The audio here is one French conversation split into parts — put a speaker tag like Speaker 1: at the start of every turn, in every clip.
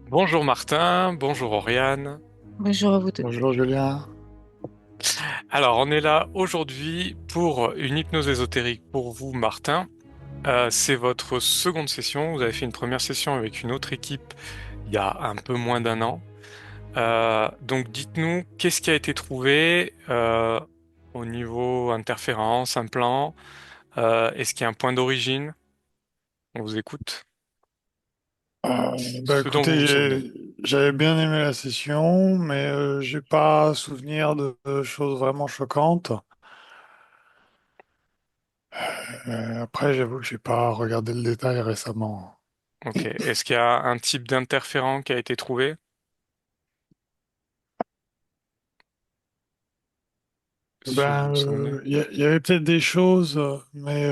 Speaker 1: Bonjour Martin, bonjour Oriane.
Speaker 2: Bonjour à vous deux.
Speaker 3: Bonjour Julien.
Speaker 1: Alors, on est là aujourd'hui pour une hypnose ésotérique pour vous, Martin. C'est votre seconde session. Vous avez fait une première session avec une autre équipe il y a un peu moins d'un an. Donc, dites-nous, qu'est-ce qui a été trouvé au niveau interférence, implant? Est-ce qu'il y a un point d'origine? On vous écoute.
Speaker 3: Bah
Speaker 1: Ce dont vous
Speaker 3: écoutez,
Speaker 1: vous souvenez.
Speaker 3: j'avais bien aimé la session, mais j'ai pas souvenir de choses vraiment choquantes. Après, j'avoue que j'ai pas regardé le détail récemment.
Speaker 1: Ok. Est-ce qu'il y a un type d'interférent qui a été trouvé? Si vous
Speaker 3: Ben,
Speaker 1: vous souvenez.
Speaker 3: il y avait peut-être des choses, mais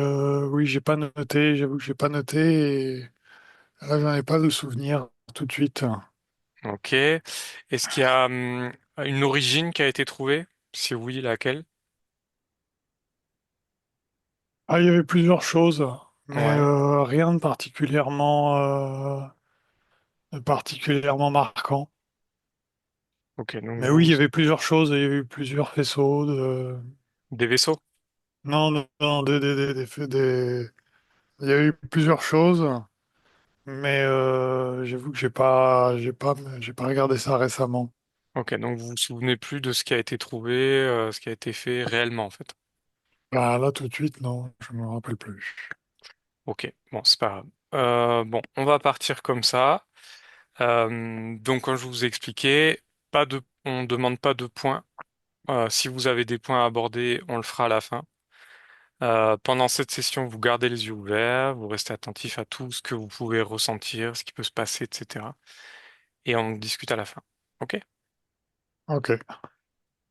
Speaker 3: oui, j'ai pas noté. J'avoue que j'ai pas noté. Et là, j'en ai pas de souvenir tout de suite.
Speaker 1: Ok. Est-ce qu'il y a une origine qui a été trouvée? Si oui, laquelle?
Speaker 3: Ah, il y avait plusieurs choses, mais
Speaker 1: Ouais.
Speaker 3: rien de particulièrement marquant.
Speaker 1: Ok, donc
Speaker 3: Mais oui,
Speaker 1: vous...
Speaker 3: il y avait plusieurs choses, il y avait eu plusieurs faisceaux
Speaker 1: Des vaisseaux?
Speaker 3: Non, non, non, il y a eu plusieurs choses, mais j'avoue que j'ai pas regardé ça récemment.
Speaker 1: Ok, donc vous vous souvenez plus de ce qui a été trouvé, ce qui a été fait réellement en fait.
Speaker 3: Bah, là, tout de suite, non, je me rappelle plus.
Speaker 1: Ok, bon, c'est pas grave. Bon, on va partir comme ça. Donc, comme je vous ai expliqué, on demande pas de points. Si vous avez des points à aborder, on le fera à la fin. Pendant cette session, vous gardez les yeux ouverts, vous restez attentif à tout ce que vous pouvez ressentir, ce qui peut se passer, etc. Et on discute à la fin. Ok?
Speaker 3: Ok,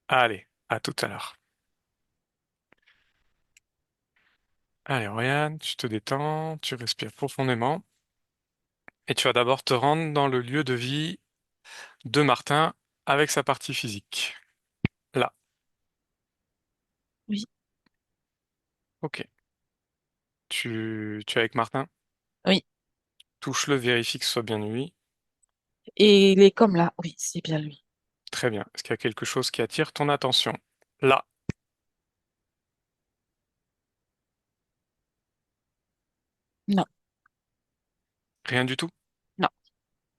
Speaker 1: Allez, à tout à l'heure. Allez, Ryan, tu te détends, tu respires profondément et tu vas d'abord te rendre dans le lieu de vie de Martin avec sa partie physique. Là.
Speaker 2: Oui,
Speaker 1: Ok. Tu es avec Martin?
Speaker 2: oui.
Speaker 1: Touche-le, vérifie que ce soit bien lui.
Speaker 2: Et il est comme là. Oui, c'est bien lui.
Speaker 1: Très bien. Est-ce qu'il y a quelque chose qui attire ton attention? Là.
Speaker 2: Non,
Speaker 1: Rien du tout?
Speaker 2: non.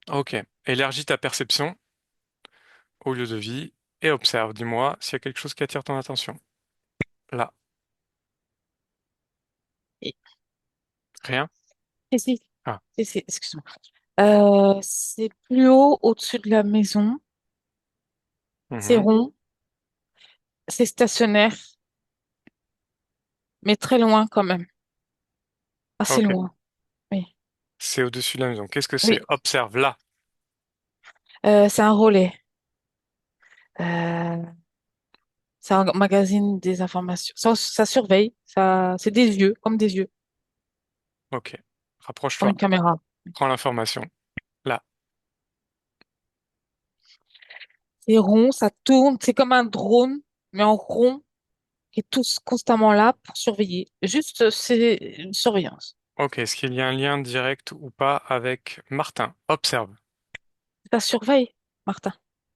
Speaker 1: Ok. Élargis ta perception au lieu de vie et observe. Dis-moi s'il y a quelque chose qui attire ton attention. Là.
Speaker 2: Et,
Speaker 1: Rien?
Speaker 2: si,
Speaker 1: Ah.
Speaker 2: excuse-moi. C'est plus haut, au-dessus de la maison. C'est
Speaker 1: Mhm.
Speaker 2: rond. C'est stationnaire, mais très loin quand même. Assez
Speaker 1: Ok.
Speaker 2: loin. Oui,
Speaker 1: C'est au-dessus de la maison. Qu'est-ce que c'est?
Speaker 2: oui.
Speaker 1: Observe là.
Speaker 2: C'est un relais. Euh, ça magazine des informations. Ça surveille. C'est des yeux, comme des yeux,
Speaker 1: Ok.
Speaker 2: comme
Speaker 1: Rapproche-toi.
Speaker 2: une caméra.
Speaker 1: Prends l'information. Là.
Speaker 2: C'est rond, ça tourne. C'est comme un drone, mais en rond, qui est tous constamment là pour surveiller. Juste, c'est une surveillance.
Speaker 1: Ok. Est-ce qu'il y a un lien direct ou pas avec Martin? Observe.
Speaker 2: Ça surveille, Martin.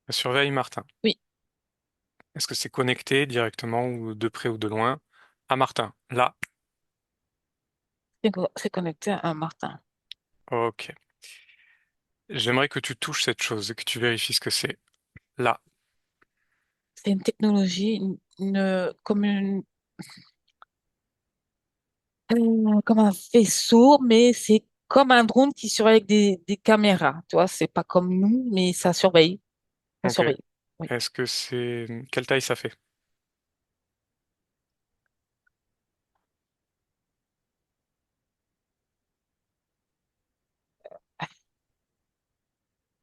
Speaker 1: Surveille Martin.
Speaker 2: Oui,
Speaker 1: Est-ce que c'est connecté directement ou de près ou de loin à Martin? Là.
Speaker 2: c'est connecté à Martin.
Speaker 1: Ok. J'aimerais que tu touches cette chose et que tu vérifies ce que c'est. Là.
Speaker 2: C'est une technologie, comme un vaisseau, mais c'est comme un drone qui surveille avec des caméras. Tu vois, c'est pas comme nous, mais ça surveille. Ça
Speaker 1: Ok.
Speaker 2: surveille. Oui.
Speaker 1: Est-ce que c'est... Quelle taille ça fait?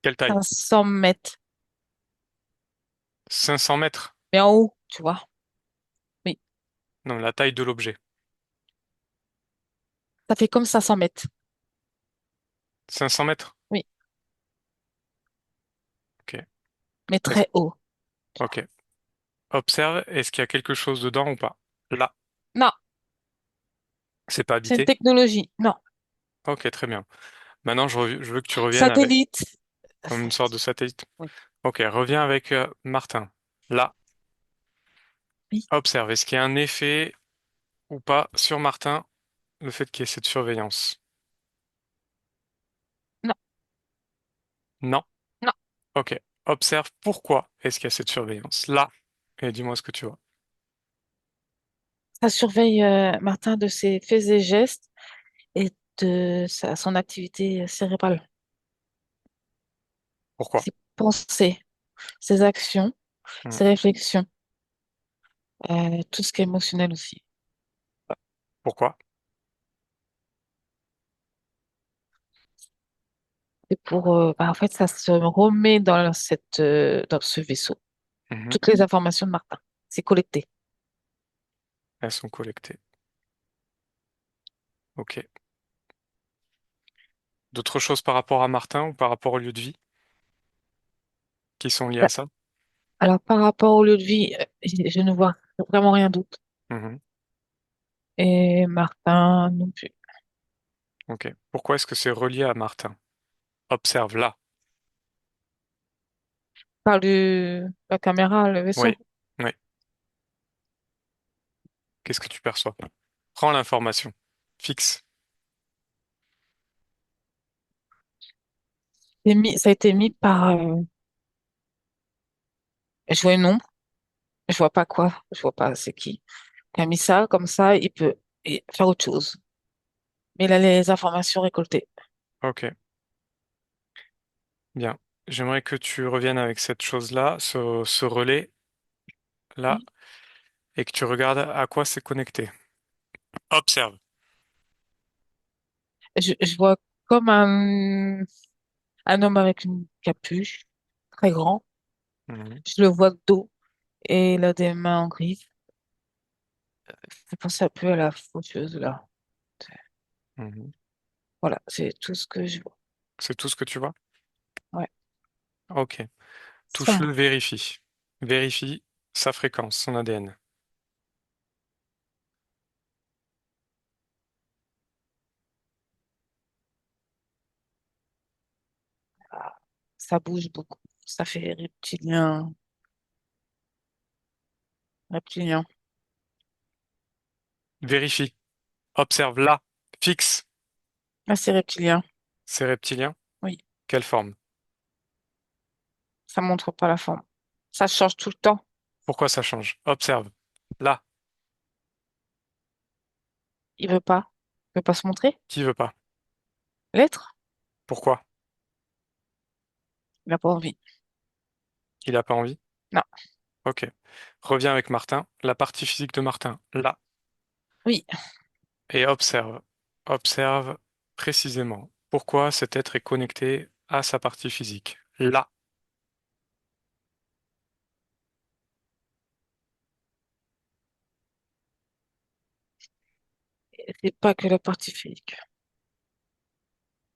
Speaker 1: Quelle taille?
Speaker 2: 500 mètres.
Speaker 1: 500 mètres?
Speaker 2: Mais en haut, tu vois. Oui.
Speaker 1: Non, la taille de l'objet.
Speaker 2: Ça fait comme 500 mètres.
Speaker 1: 500 mètres?
Speaker 2: Oui.
Speaker 1: Ok.
Speaker 2: Mais
Speaker 1: Est-ce-
Speaker 2: très haut.
Speaker 1: Ok. Observe, est-ce qu'il y a quelque chose dedans ou pas? Là.
Speaker 2: Non,
Speaker 1: C'est pas
Speaker 2: c'est une
Speaker 1: habité?
Speaker 2: technologie. Non.
Speaker 1: Ok, très bien. Maintenant, je veux que tu reviennes avec...
Speaker 2: Satellite.
Speaker 1: comme une sorte de satellite.
Speaker 2: Oui.
Speaker 1: Ok, reviens avec Martin. Là,
Speaker 2: Oui.
Speaker 1: observe, est-ce qu'il y a un effet ou pas sur Martin, le fait qu'il y ait cette surveillance?
Speaker 2: Non,
Speaker 1: Non?
Speaker 2: non.
Speaker 1: Ok, observe pourquoi est-ce qu'il y a cette surveillance. Là, et dis-moi ce que tu vois.
Speaker 2: Ça surveille Martin de ses faits et gestes et de son activité cérébrale,
Speaker 1: Pourquoi?
Speaker 2: ses pensées, ses actions,
Speaker 1: Hmm.
Speaker 2: ses réflexions, tout ce qui est émotionnel aussi.
Speaker 1: Pourquoi?
Speaker 2: Et pour, en fait, ça se remet dans dans ce vaisseau.
Speaker 1: Mhm.
Speaker 2: Toutes les informations de Martin, c'est collecté.
Speaker 1: Elles sont collectées. Ok. D'autres choses par rapport à Martin ou par rapport au lieu de vie qui sont liées à
Speaker 2: Bah,
Speaker 1: ça?
Speaker 2: alors, par rapport au lieu de vie, je ne vois vraiment rien d'autre.
Speaker 1: Mhm.
Speaker 2: Et Martin non plus.
Speaker 1: Ok. Pourquoi est-ce que c'est relié à Martin? Observe là.
Speaker 2: Par la caméra, le
Speaker 1: Oui.
Speaker 2: vaisseau.
Speaker 1: Oui. Qu'est-ce que tu perçois? Prends l'information. Fixe.
Speaker 2: Ça a été mis par. Je vois une ombre, je vois pas quoi, je vois pas c'est qui. Il a mis ça, comme ça, il peut faire autre chose. Mais il a les informations récoltées.
Speaker 1: Ok. Bien. J'aimerais que tu reviennes avec cette chose-là, ce relais-là,
Speaker 2: Oui.
Speaker 1: et que tu regardes à quoi c'est connecté. Observe.
Speaker 2: Je vois comme un homme avec une capuche, très grand.
Speaker 1: Mhm.
Speaker 2: Je le vois de dos et il a des mains en gris. Je pense un peu à la faucheuse là.
Speaker 1: Mhm.
Speaker 2: Voilà, c'est tout ce que je vois.
Speaker 1: C'est tout ce que tu vois?
Speaker 2: Ouais.
Speaker 1: Ok. Touche-le,
Speaker 2: Sombre.
Speaker 1: vérifie. Vérifie sa fréquence, son ADN.
Speaker 2: Ah, ça bouge beaucoup. Ça fait reptilien. Reptilien.
Speaker 1: Vérifie. Observe là. Fixe.
Speaker 2: Ah, c'est reptilien.
Speaker 1: C'est reptilien?
Speaker 2: Oui.
Speaker 1: Quelle forme?
Speaker 2: Ça montre pas la forme. Ça change tout le temps.
Speaker 1: Pourquoi ça change? Observe. Là.
Speaker 2: Il veut pas. Il veut pas se montrer.
Speaker 1: Qui veut pas?
Speaker 2: L'être,
Speaker 1: Pourquoi?
Speaker 2: il n'a pas envie.
Speaker 1: Il n'a pas envie?
Speaker 2: Non.
Speaker 1: Ok. Reviens avec Martin. La partie physique de Martin. Là.
Speaker 2: Oui.
Speaker 1: Et observe. Observe précisément. Pourquoi cet être est connecté à sa partie physique? Là.
Speaker 2: C'est pas que la partie physique.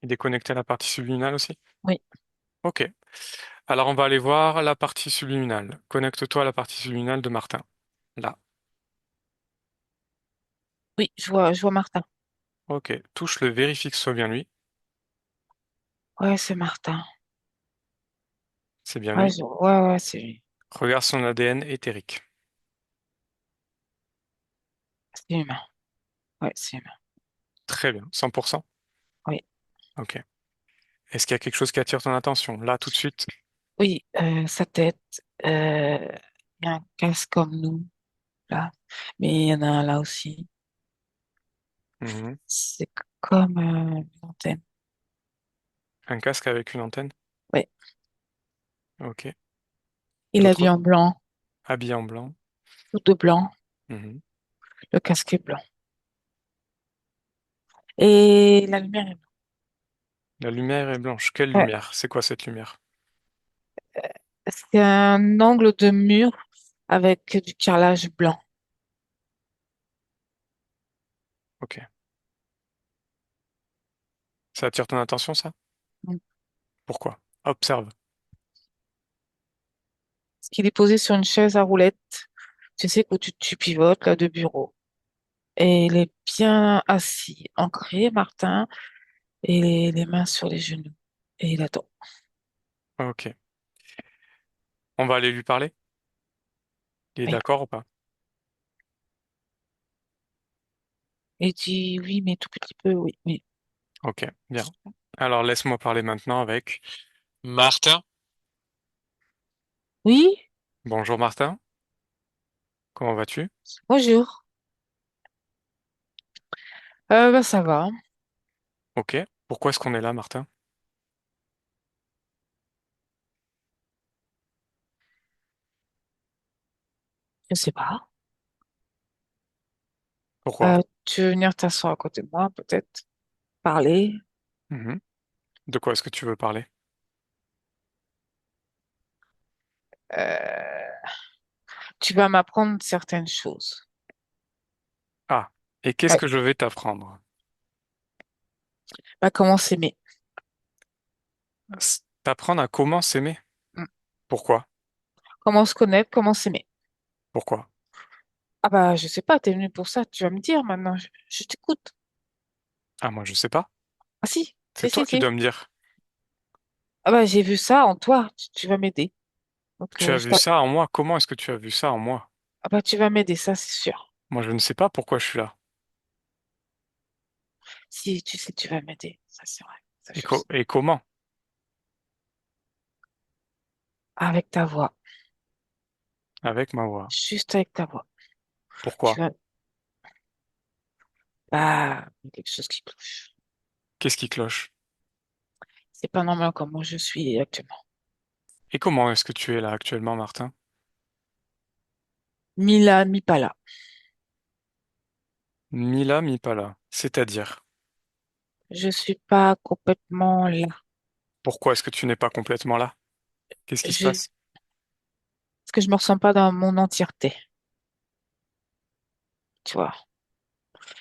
Speaker 1: Il est connecté à la partie subliminale aussi?
Speaker 2: Oui.
Speaker 1: Ok. Alors on va aller voir la partie subliminale. Connecte-toi à la partie subliminale de Martin. Là.
Speaker 2: Oui, je vois Martin.
Speaker 1: Ok. Touche-le, vérifie que ce soit bien lui.
Speaker 2: Ouais, c'est Martin.
Speaker 1: C'est bien lui.
Speaker 2: Ouais, c'est lui.
Speaker 1: Regarde son ADN éthérique.
Speaker 2: C'est humain. Ouais, c'est humain.
Speaker 1: Très bien. 100%.
Speaker 2: Oui.
Speaker 1: Ok. Est-ce qu'il y a quelque chose qui attire ton attention? Là, tout de suite.
Speaker 2: Oui, sa tête, euh, il y a un casque comme nous, là. Mais il y en a un là aussi.
Speaker 1: Mhm.
Speaker 2: C'est comme une antenne.
Speaker 1: Un casque avec une antenne?
Speaker 2: Oui.
Speaker 1: Ok.
Speaker 2: Il est habillé
Speaker 1: D'autres?
Speaker 2: en blanc,
Speaker 1: Habillé en blanc.
Speaker 2: tout de blanc.
Speaker 1: Mhm.
Speaker 2: Le casque est blanc. Et la lumière est
Speaker 1: La lumière est blanche. Quelle
Speaker 2: blanche.
Speaker 1: lumière? C'est quoi cette lumière?
Speaker 2: C'est un angle de mur avec du carrelage blanc.
Speaker 1: Ok. Ça attire ton attention, ça?
Speaker 2: Mm.
Speaker 1: Pourquoi? Observe.
Speaker 2: Parce qu'il est posé sur une chaise à roulettes. Tu sais, que tu pivotes là de bureau. Et il est bien assis, ancré, Martin, et les mains sur les genoux. Et il attend.
Speaker 1: Ok. On va aller lui parler? Il est
Speaker 2: Oui.
Speaker 1: d'accord ou pas?
Speaker 2: Et dit oui, mais tout petit peu, oui, oui.
Speaker 1: Ok, bien. Alors laisse-moi parler maintenant avec Martin.
Speaker 2: Oui,
Speaker 1: Bonjour Martin, comment vas-tu?
Speaker 2: bonjour. Bah, ça va.
Speaker 1: Ok. Pourquoi est-ce qu'on est là, Martin?
Speaker 2: Je sais pas.
Speaker 1: Pourquoi?
Speaker 2: Tu veux venir t'asseoir à côté de moi, peut-être, parler.
Speaker 1: Mhm. De quoi est-ce que tu veux parler?
Speaker 2: Euh, Tu vas m'apprendre certaines choses.
Speaker 1: Ah, et qu'est-ce
Speaker 2: Ouais.
Speaker 1: que je vais t'apprendre?
Speaker 2: Bah, comment s'aimer.
Speaker 1: T'apprendre à comment s'aimer?
Speaker 2: Mm.
Speaker 1: Pourquoi?
Speaker 2: Comment se connaître, comment s'aimer.
Speaker 1: Pourquoi?
Speaker 2: Ah bah, je sais pas, t'es venu pour ça, tu vas me dire maintenant. Je t'écoute.
Speaker 1: Ah, moi je sais pas.
Speaker 2: Ah si,
Speaker 1: C'est
Speaker 2: si, si,
Speaker 1: toi qui
Speaker 2: si.
Speaker 1: dois me dire.
Speaker 2: Ah bah, j'ai vu ça en toi, tu vas m'aider. Donc,
Speaker 1: Tu as vu ça en moi? Comment est-ce que tu as vu ça en moi?
Speaker 2: ah bah, tu vas m'aider, ça, c'est sûr.
Speaker 1: Moi je ne sais pas pourquoi je suis là.
Speaker 2: Si, tu sais, tu vas m'aider, ça, c'est vrai. Ça,
Speaker 1: Et,
Speaker 2: je sais.
Speaker 1: et comment?
Speaker 2: Avec ta voix,
Speaker 1: Avec ma voix.
Speaker 2: juste avec ta voix. Tu
Speaker 1: Pourquoi?
Speaker 2: vas, bah, il y a quelque chose qui cloche.
Speaker 1: Qu'est-ce qui cloche?
Speaker 2: C'est pas normal comment je suis actuellement.
Speaker 1: Et comment est-ce que tu es là actuellement, Martin?
Speaker 2: Mi là, mi pas là.
Speaker 1: Mi là, mi pas là. C'est-à-dire,
Speaker 2: Je suis pas complètement là.
Speaker 1: pourquoi est-ce que tu n'es pas complètement là? Qu'est-ce qui se
Speaker 2: Je,
Speaker 1: passe?
Speaker 2: parce que je me ressens pas dans mon entièreté, tu vois.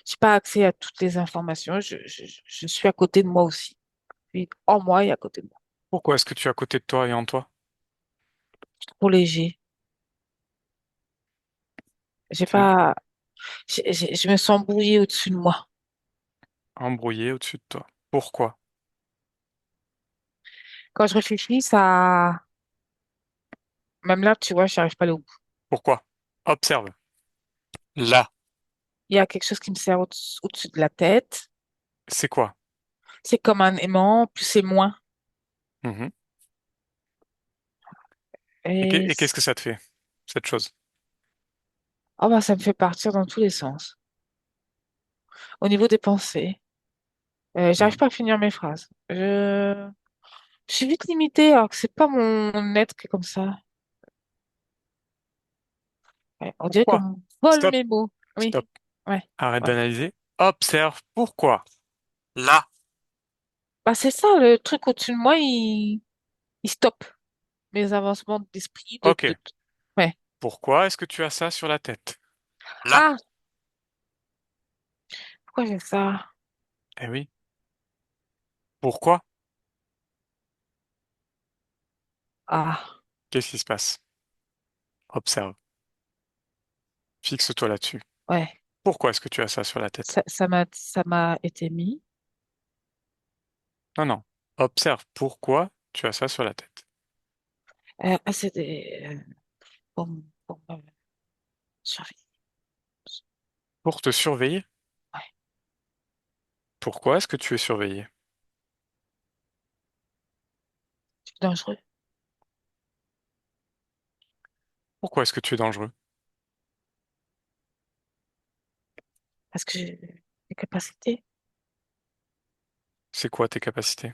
Speaker 2: J'ai pas accès à toutes les informations. Je suis à côté de moi aussi. Puis en moi et à côté de moi.
Speaker 1: Pourquoi est-ce que tu es à côté de toi et en toi?
Speaker 2: Trop léger. J'ai
Speaker 1: C'est
Speaker 2: pas, je me sens brouillée au-dessus de moi.
Speaker 1: embrouillé au-dessus de toi. Pourquoi?
Speaker 2: Quand je réfléchis, ça, même là, tu vois, je n'arrive pas à aller au bout.
Speaker 1: Pourquoi? Observe. Là,
Speaker 2: Il y a quelque chose qui me sert au-dessus de la tête.
Speaker 1: c'est quoi?
Speaker 2: C'est comme un aimant, plus c'est moins.
Speaker 1: Mhm.
Speaker 2: Et
Speaker 1: Et qu'est-ce que ça te fait, cette chose?
Speaker 2: oh bah, ça me fait partir dans tous les sens. Au niveau des pensées, j'arrive
Speaker 1: Mhm.
Speaker 2: pas à finir mes phrases. Je suis vite limitée, alors que c'est pas mon être qui est comme ça. Ouais, on dirait qu'on
Speaker 1: Pourquoi?
Speaker 2: me vole
Speaker 1: Stop,
Speaker 2: mes mots. Oui,
Speaker 1: stop.
Speaker 2: ouais,
Speaker 1: Arrête
Speaker 2: ouais.
Speaker 1: d'analyser. Observe pourquoi. Là.
Speaker 2: Bah, c'est ça, le truc au-dessus de moi, il stoppe mes avancements d'esprit,
Speaker 1: Ok.
Speaker 2: ouais.
Speaker 1: Pourquoi est-ce que tu as ça sur la tête? Là.
Speaker 2: Ah, pourquoi j'ai ça?
Speaker 1: Eh oui. Pourquoi?
Speaker 2: Ah,
Speaker 1: Qu'est-ce qui se passe? Observe. Fixe-toi là-dessus.
Speaker 2: ouais.
Speaker 1: Pourquoi est-ce que tu as ça sur la tête?
Speaker 2: Ça m'a été mis.
Speaker 1: Non, non. Observe pourquoi tu as ça sur la tête.
Speaker 2: C'est des, pour me surveiller.
Speaker 1: Pour te surveiller.
Speaker 2: Ouais.
Speaker 1: Pourquoi est-ce que tu es surveillé?
Speaker 2: C'est dangereux.
Speaker 1: Pourquoi est-ce que tu es dangereux?
Speaker 2: Parce que j'ai des capacités.
Speaker 1: C'est quoi tes capacités?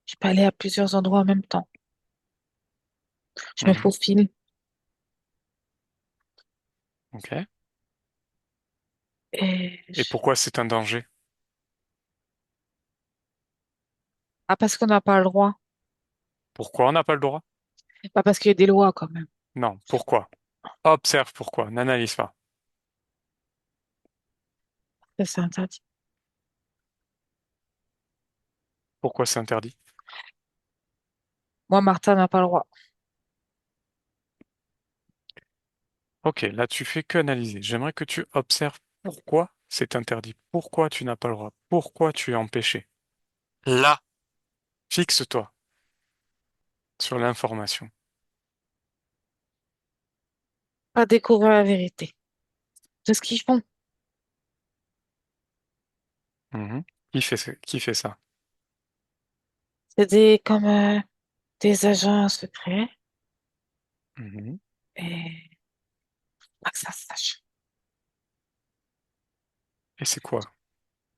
Speaker 2: Je peux aller à plusieurs endroits en même temps. Je me
Speaker 1: Mhm.
Speaker 2: faufile.
Speaker 1: Ok.
Speaker 2: Et
Speaker 1: Et pourquoi c'est un danger?
Speaker 2: ah, parce qu'on n'a pas le droit.
Speaker 1: Pourquoi on n'a pas le droit?
Speaker 2: Pas parce qu'il y a des lois quand même.
Speaker 1: Non. Pourquoi? Observe pourquoi. N'analyse pas.
Speaker 2: Ça, c'est interdit.
Speaker 1: Pourquoi c'est interdit?
Speaker 2: Moi, Martha n'a pas le droit.
Speaker 1: Ok, là tu fais que analyser. J'aimerais que tu observes pourquoi c'est interdit. Pourquoi tu n'as pas le droit? Pourquoi tu es empêché? Là, fixe-toi. sur l'information.
Speaker 2: Pas découvrir la vérité de ce qu'ils font.
Speaker 1: Mhm. Qui fait ça?
Speaker 2: C'est comme des agents secrets
Speaker 1: Mhm.
Speaker 2: et pas que ça se sache.
Speaker 1: Et c'est quoi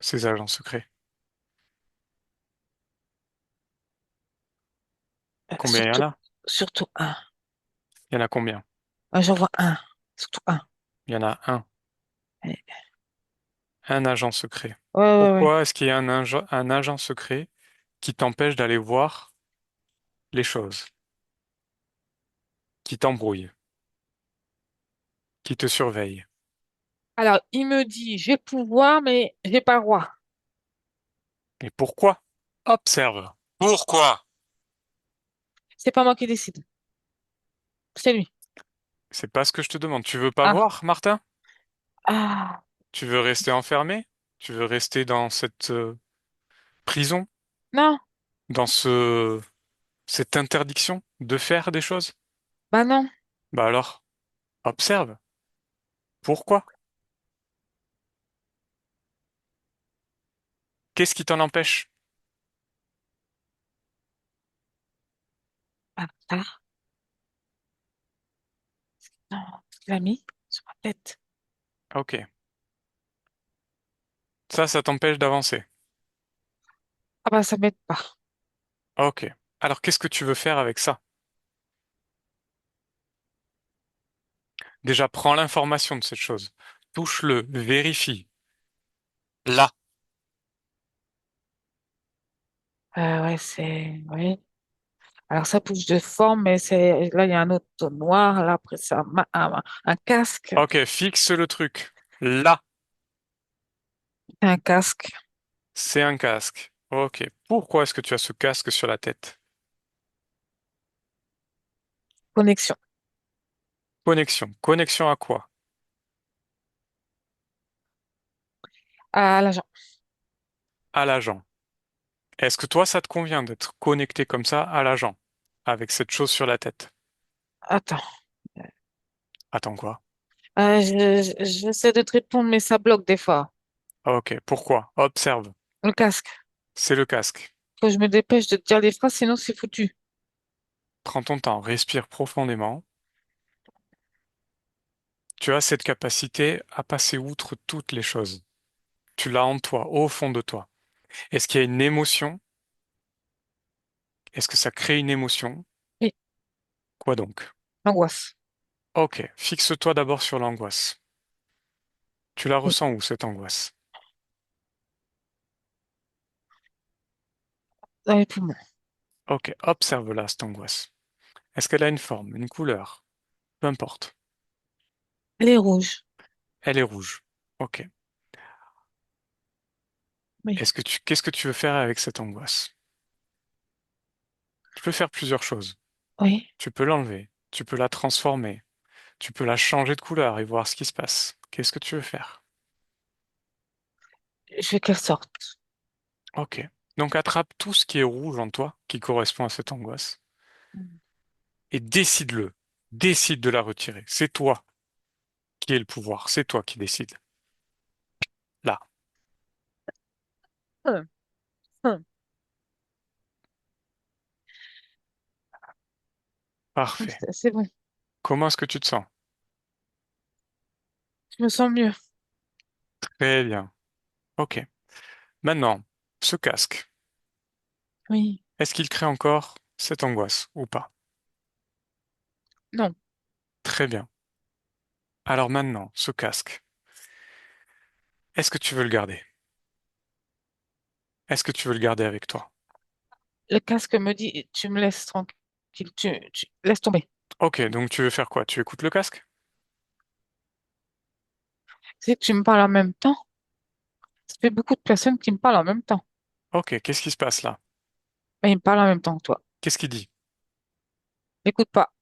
Speaker 1: ces agents secrets? Combien il y en
Speaker 2: Surtout,
Speaker 1: a?
Speaker 2: surtout un.
Speaker 1: Il y en a combien?
Speaker 2: J'en vois un. Surtout un.
Speaker 1: Il y en a un.
Speaker 2: Ouais,
Speaker 1: Un agent secret.
Speaker 2: ouais, ouais.
Speaker 1: Pourquoi est-ce qu'il y a un agent secret qui t'empêche d'aller voir les choses, qui t'embrouille, qui te surveille?
Speaker 2: Alors, il me dit, j'ai pouvoir, mais j'ai pas le droit.
Speaker 1: Et pourquoi? Observe. Pourquoi?
Speaker 2: C'est pas moi qui décide. C'est lui.
Speaker 1: C'est pas ce que je te demande. Tu veux pas
Speaker 2: Ah,
Speaker 1: voir, Martin?
Speaker 2: ah,
Speaker 1: Tu veux rester enfermé? Tu veux rester dans cette prison?
Speaker 2: non,
Speaker 1: Dans cette interdiction de faire des choses?
Speaker 2: bah non.
Speaker 1: Bah alors, observe. Pourquoi? Qu'est-ce qui t'en empêche?
Speaker 2: Ah, ah, non, tu l'as mis sur ma tête.
Speaker 1: Ok. Ça t'empêche d'avancer.
Speaker 2: Ah bah, ça m'aide pas.
Speaker 1: Ok. Alors, qu'est-ce que tu veux faire avec ça? Déjà, prends l'information de cette chose. Touche-le, vérifie. Là.
Speaker 2: Ouais, oui. Alors, ça bouge de forme, mais là, il y a un autre noir. Là, après, c'est un casque.
Speaker 1: Ok, fixe le truc. Là,
Speaker 2: Un casque.
Speaker 1: c'est un casque. Ok. Pourquoi est-ce que tu as ce casque sur la tête?
Speaker 2: Connexion.
Speaker 1: Connexion. Connexion à quoi?
Speaker 2: À l'agent.
Speaker 1: À l'agent. Est-ce que toi, ça te convient d'être connecté comme ça à l'agent, avec cette chose sur la tête?
Speaker 2: Attends.
Speaker 1: Attends quoi?
Speaker 2: J'essaie de te répondre, mais ça bloque des fois.
Speaker 1: Ok. Pourquoi? Observe.
Speaker 2: Le casque.
Speaker 1: C'est le casque.
Speaker 2: Faut que je me dépêche de te dire les phrases, sinon c'est foutu.
Speaker 1: Prends ton temps, respire profondément. Tu as cette capacité à passer outre toutes les choses. Tu l'as en toi, au fond de toi. Est-ce qu'il y a une émotion? Est-ce que ça crée une émotion?
Speaker 2: Oui,
Speaker 1: Quoi donc?
Speaker 2: l'angoisse.
Speaker 1: Ok, fixe-toi d'abord sur l'angoisse. Tu la
Speaker 2: Oui,
Speaker 1: ressens où, cette angoisse?
Speaker 2: dans les poumons.
Speaker 1: Ok, observe-la, cette angoisse. Est-ce qu'elle a une forme, une couleur? Peu importe.
Speaker 2: Les rouges.
Speaker 1: Elle est rouge. Ok.
Speaker 2: Oui,
Speaker 1: Qu'est-ce que tu veux faire avec cette angoisse? Tu peux faire plusieurs choses.
Speaker 2: oui.
Speaker 1: Tu peux l'enlever, tu peux la transformer, tu peux la changer de couleur et voir ce qui se passe. Qu'est-ce que tu veux faire?
Speaker 2: Je veux qu'elle sorte.
Speaker 1: Ok. Donc attrape tout ce qui est rouge en toi, qui correspond à cette angoisse, et décide-le. Décide de la retirer. C'est toi qui es le pouvoir. C'est toi qui décides. Là.
Speaker 2: Hum, hum.
Speaker 1: Parfait.
Speaker 2: C'est bon.
Speaker 1: Comment est-ce que tu te sens?
Speaker 2: Je me sens mieux.
Speaker 1: Très bien. Ok. Maintenant, ce casque,
Speaker 2: Oui.
Speaker 1: est-ce qu'il crée encore cette angoisse ou pas?
Speaker 2: Non.
Speaker 1: Très bien. Alors maintenant, ce casque, est-ce que tu veux le garder? Est-ce que tu veux le garder avec toi?
Speaker 2: Le casque me dit, tu me laisses tranquille. Laisse tomber.
Speaker 1: Ok, donc tu veux faire quoi? Tu écoutes le casque?
Speaker 2: Tu sais que tu me parles en même temps. Ça fait beaucoup de personnes qui me parlent en même temps.
Speaker 1: Ok, qu'est-ce qui se passe là?
Speaker 2: Mais ils me parlent en même temps que toi.
Speaker 1: Qu'est-ce qu'il dit?
Speaker 2: N'écoute pas.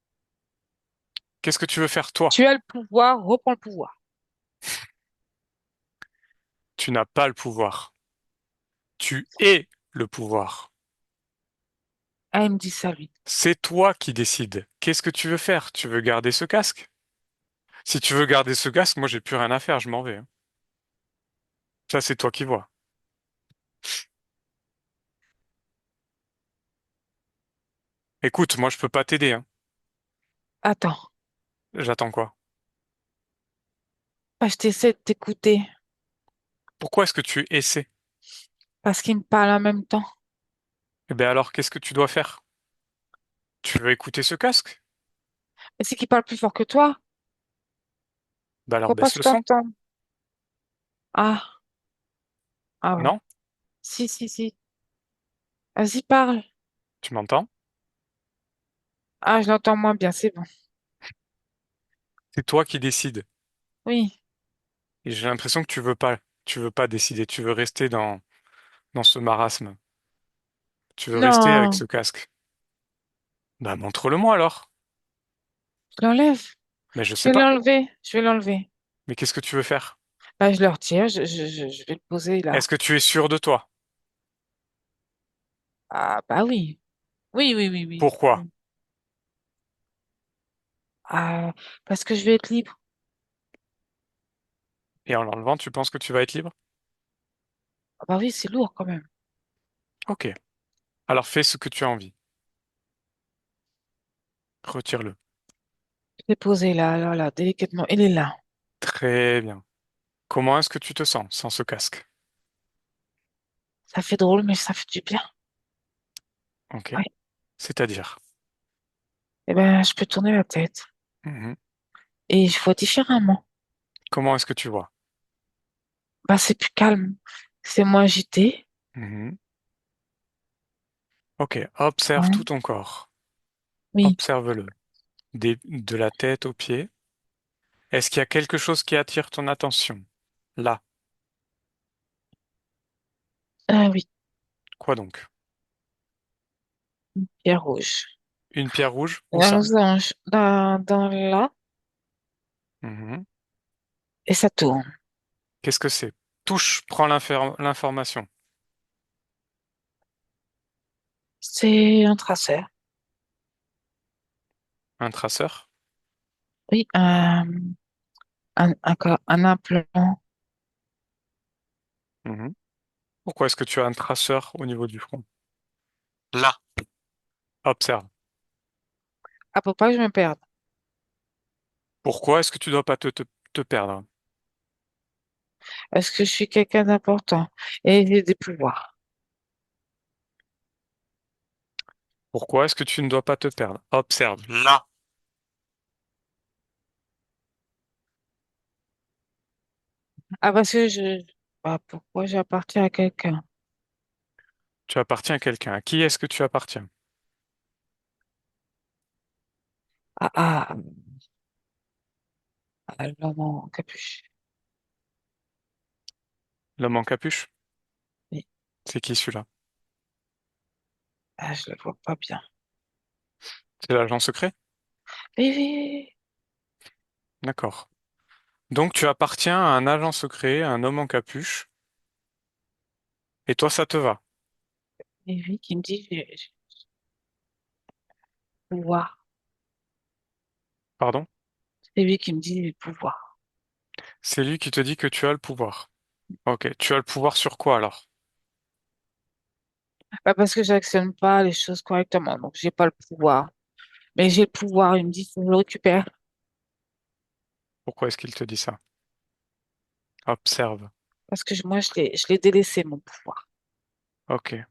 Speaker 1: Qu'est-ce que tu veux faire toi?
Speaker 2: Tu as le pouvoir, reprends le pouvoir.
Speaker 1: Tu n'as pas le pouvoir. Tu es le pouvoir.
Speaker 2: Ah, il me dit ça, lui.
Speaker 1: C'est toi qui décides. Qu'est-ce que tu veux faire? Tu veux garder ce casque? Si tu veux garder ce casque, moi j'ai plus rien à faire, je m'en vais, hein. Ça, c'est toi qui vois. Écoute, moi je peux pas t'aider, hein.
Speaker 2: Attends,
Speaker 1: J'attends quoi?
Speaker 2: bah, je t'essaie de t'écouter
Speaker 1: Pourquoi est-ce que tu essaies?
Speaker 2: parce qu'il me parle en même temps.
Speaker 1: Eh bien alors, qu'est-ce que tu dois faire? Tu veux écouter ce casque?
Speaker 2: Et c'est qu'il parle plus fort que toi.
Speaker 1: Bah alors
Speaker 2: Faut pas
Speaker 1: baisse
Speaker 2: se
Speaker 1: le son.
Speaker 2: t'entendre. Ah, ah ouais.
Speaker 1: Non?
Speaker 2: Si, si, si. Vas-y, parle.
Speaker 1: Tu m'entends?
Speaker 2: Ah, je l'entends moins bien, c'est bon.
Speaker 1: C'est toi qui décides.
Speaker 2: Oui.
Speaker 1: Et j'ai l'impression que tu veux pas décider. Tu veux rester dans ce marasme. Tu veux rester avec
Speaker 2: Non,
Speaker 1: ce casque. Bah montre-le-moi alors.
Speaker 2: je l'enlève.
Speaker 1: Mais je
Speaker 2: Je
Speaker 1: sais
Speaker 2: vais
Speaker 1: pas.
Speaker 2: l'enlever. Je vais l'enlever.
Speaker 1: Mais qu'est-ce que tu veux faire?
Speaker 2: Bah, je le retire. Je vais le poser
Speaker 1: Est-ce
Speaker 2: là.
Speaker 1: que tu es sûr de toi?
Speaker 2: Ah, bah oui. Oui, oui, oui, oui.
Speaker 1: Pourquoi?
Speaker 2: Oui. Ah, parce que je vais être libre.
Speaker 1: Et en l'enlevant, tu penses que tu vas être libre?
Speaker 2: Ah, bah oui, c'est lourd quand même.
Speaker 1: Ok. Alors fais ce que tu as envie. Retire-le.
Speaker 2: Je l'ai posé là, là, là, délicatement. Il est là.
Speaker 1: Très bien. Comment est-ce que tu te sens sans ce casque?
Speaker 2: Ça fait drôle, mais ça fait du bien.
Speaker 1: Ok.
Speaker 2: Ouais.
Speaker 1: C'est-à-dire?
Speaker 2: Eh ben, je peux tourner la tête
Speaker 1: Mhm.
Speaker 2: et je vois différemment.
Speaker 1: Comment est-ce que tu vois?
Speaker 2: Bah, c'est plus calme. C'est moins agité.
Speaker 1: Mhm. Ok. Observe tout
Speaker 2: Ouais.
Speaker 1: ton corps.
Speaker 2: Oui.
Speaker 1: Observe-le. De la tête aux pieds. Est-ce qu'il y a quelque chose qui attire ton attention? Là.
Speaker 2: Ah oui.
Speaker 1: Quoi donc?
Speaker 2: Pierre rouge.
Speaker 1: Une pierre rouge? Où
Speaker 2: Un
Speaker 1: ça?
Speaker 2: losange dans là
Speaker 1: Mhm.
Speaker 2: et ça tourne.
Speaker 1: Qu'est-ce que c'est? Touche, prends l'information.
Speaker 2: C'est un traceur.
Speaker 1: Un traceur?
Speaker 2: Oui, un implant.
Speaker 1: Mhm. Pourquoi est-ce que tu as un traceur au niveau du front? Là. Observe.
Speaker 2: Ah, pour pas que je me perde.
Speaker 1: Pourquoi est-ce que tu dois pas te perdre?
Speaker 2: Parce que je suis quelqu'un d'important et j'ai des pouvoirs.
Speaker 1: Pourquoi est-ce que tu ne dois pas te perdre? Observe. Là.
Speaker 2: Ah, parce que bah, pourquoi j'appartiens à quelqu'un?
Speaker 1: Tu appartiens à quelqu'un. À qui est-ce que tu appartiens?
Speaker 2: Ah, ah, l'homme en capuche.
Speaker 1: L'homme en capuche?
Speaker 2: Oui.
Speaker 1: C'est qui celui-là?
Speaker 2: Ah, je le vois pas bien.
Speaker 1: C'est l'agent secret?
Speaker 2: Oui, oui,
Speaker 1: D'accord. Donc tu appartiens à un agent secret, à un homme en capuche, et toi ça te va.
Speaker 2: oui, oui, oui, qui me dit j'ai le pouvoir.
Speaker 1: Pardon?
Speaker 2: C'est lui qui me dit j'ai le pouvoir.
Speaker 1: C'est lui qui te dit que tu as le pouvoir. Ok. Tu as le pouvoir sur quoi alors?
Speaker 2: Pas parce que j'actionne pas les choses correctement, donc j'ai pas le pouvoir. Mais j'ai le pouvoir, il me dit faut que je le récupère.
Speaker 1: Pourquoi est-ce qu'il te dit ça? Observe.
Speaker 2: Parce que moi, je l'ai délaissé, mon pouvoir.
Speaker 1: Ok.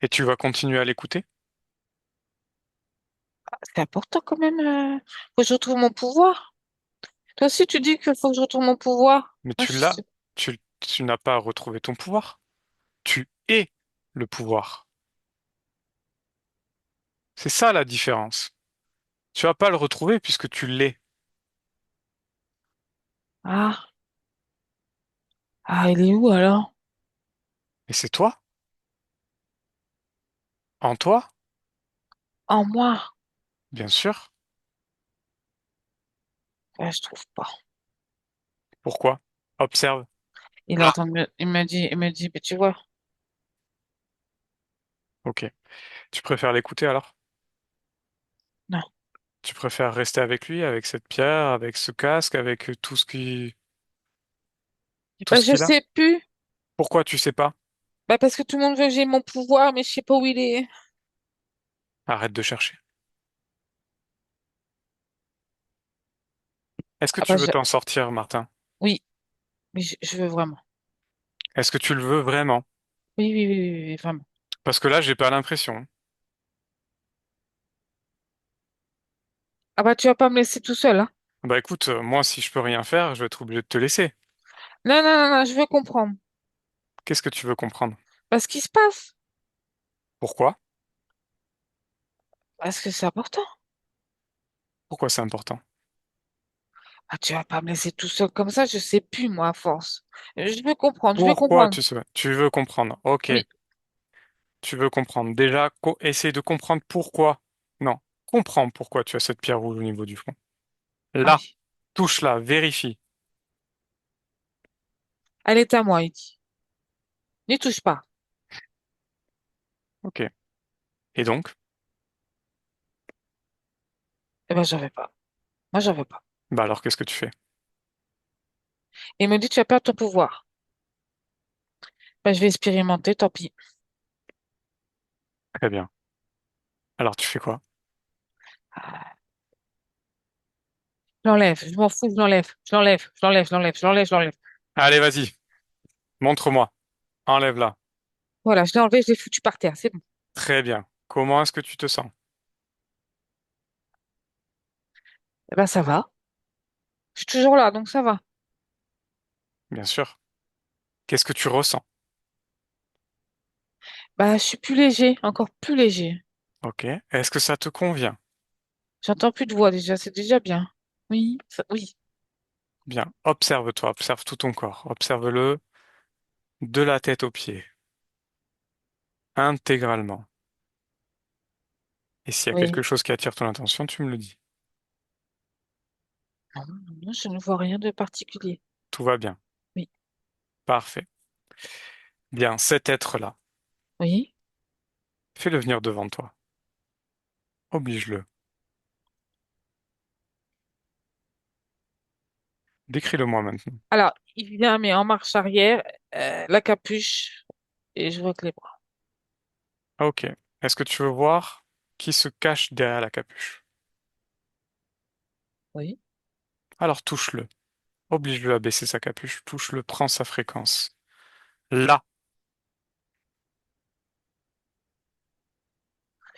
Speaker 1: Et tu vas continuer à l'écouter?
Speaker 2: C'est important quand même. Faut que je retrouve mon pouvoir. Toi aussi, tu dis qu'il faut que je retrouve mon pouvoir.
Speaker 1: Mais
Speaker 2: Moi,
Speaker 1: tu l'as. Tu n'as pas retrouvé ton pouvoir. Tu es le pouvoir. C'est ça la différence. Tu vas pas le retrouver puisque tu l'es.
Speaker 2: Ah, il est où alors?
Speaker 1: Et c'est toi? En toi?
Speaker 2: En moi.
Speaker 1: Bien sûr.
Speaker 2: Ah, je trouve pas.
Speaker 1: Pourquoi? Observe.
Speaker 2: Il est en
Speaker 1: Là.
Speaker 2: train de il me dit, mais tu vois,
Speaker 1: Ok. Tu préfères l'écouter alors?
Speaker 2: Non.
Speaker 1: Tu préfères rester avec lui, avec cette pierre, avec ce casque, avec tout
Speaker 2: Bah,
Speaker 1: ce
Speaker 2: je
Speaker 1: qu'il a?
Speaker 2: sais plus.
Speaker 1: Pourquoi tu sais pas?
Speaker 2: Bah, parce que tout le monde veut que j'ai mon pouvoir, mais je sais pas où il est.
Speaker 1: Arrête de chercher. Est-ce que
Speaker 2: Ah
Speaker 1: tu
Speaker 2: bah,
Speaker 1: veux t'en sortir, Martin?
Speaker 2: oui, mais je veux vraiment.
Speaker 1: Est-ce que tu le veux vraiment?
Speaker 2: Oui, oui, oui, oui, oui, vraiment.
Speaker 1: Parce que là, j'ai pas l'impression.
Speaker 2: Ah bah, tu vas pas me laisser tout seul, hein?
Speaker 1: Bah écoute, moi, si je peux rien faire, je vais être obligé de te laisser.
Speaker 2: Non, non, non, non, je veux comprendre.
Speaker 1: Qu'est-ce que tu veux comprendre?
Speaker 2: Parce qu'il se passe.
Speaker 1: Pourquoi?
Speaker 2: Parce que c'est important.
Speaker 1: Pourquoi c'est important?
Speaker 2: Ah, tu vas pas me laisser tout seul comme ça, je sais plus, moi, à force. Je veux comprendre, je veux
Speaker 1: Pourquoi
Speaker 2: comprendre.
Speaker 1: tu veux comprendre? Ok,
Speaker 2: Oui,
Speaker 1: tu veux comprendre. Déjà, essaye de comprendre pourquoi. Non, comprends pourquoi tu as cette pierre rouge au niveau du front.
Speaker 2: ah
Speaker 1: Là,
Speaker 2: oui.
Speaker 1: touche-la, vérifie.
Speaker 2: Elle est à moi, il dit. N'y touche pas.
Speaker 1: Ok. Et donc?
Speaker 2: Eh ben, j'en veux pas. Moi, j'en veux pas.
Speaker 1: Bah alors, qu'est-ce que tu fais?
Speaker 2: Il me dit, tu as perdu ton pouvoir. Ben, je vais expérimenter, tant pis.
Speaker 1: Très bien. Alors, tu fais quoi?
Speaker 2: Ah, je l'enlève, je m'en fous, je l'enlève, je l'enlève, je l'enlève, je l'enlève, je l'enlève, je l'enlève.
Speaker 1: Allez, vas-y, montre-moi. Enlève-la.
Speaker 2: Voilà, je l'ai enlevé, je l'ai foutu par terre, c'est bon.
Speaker 1: Très bien. Comment est-ce que tu te sens?
Speaker 2: Eh ben, ça va. Je suis toujours là, donc ça va.
Speaker 1: Bien sûr. Qu'est-ce que tu ressens?
Speaker 2: Bah, je suis plus léger, encore plus léger.
Speaker 1: Ok. Est-ce que ça te convient?
Speaker 2: J'entends plus de voix déjà, c'est déjà bien. Oui, oui,
Speaker 1: Bien. Observe-toi, observe tout ton corps. Observe-le de la tête aux pieds, intégralement. Et s'il y a quelque
Speaker 2: oui.
Speaker 1: chose qui attire ton attention, tu me le dis.
Speaker 2: Non, non, non, je ne vois rien de particulier.
Speaker 1: Tout va bien.
Speaker 2: Oui,
Speaker 1: Parfait. Bien, cet être-là,
Speaker 2: oui.
Speaker 1: fais-le venir devant toi. Oblige-le. Décris-le-moi maintenant.
Speaker 2: Alors, il vient, mais en marche arrière, la capuche, et je vois que les bras.
Speaker 1: Ah, ok. Est-ce que tu veux voir qui se cache derrière la capuche?
Speaker 2: Oui,
Speaker 1: Alors touche-le. Oblige-le à baisser sa capuche. Touche-le, prends sa fréquence. Là.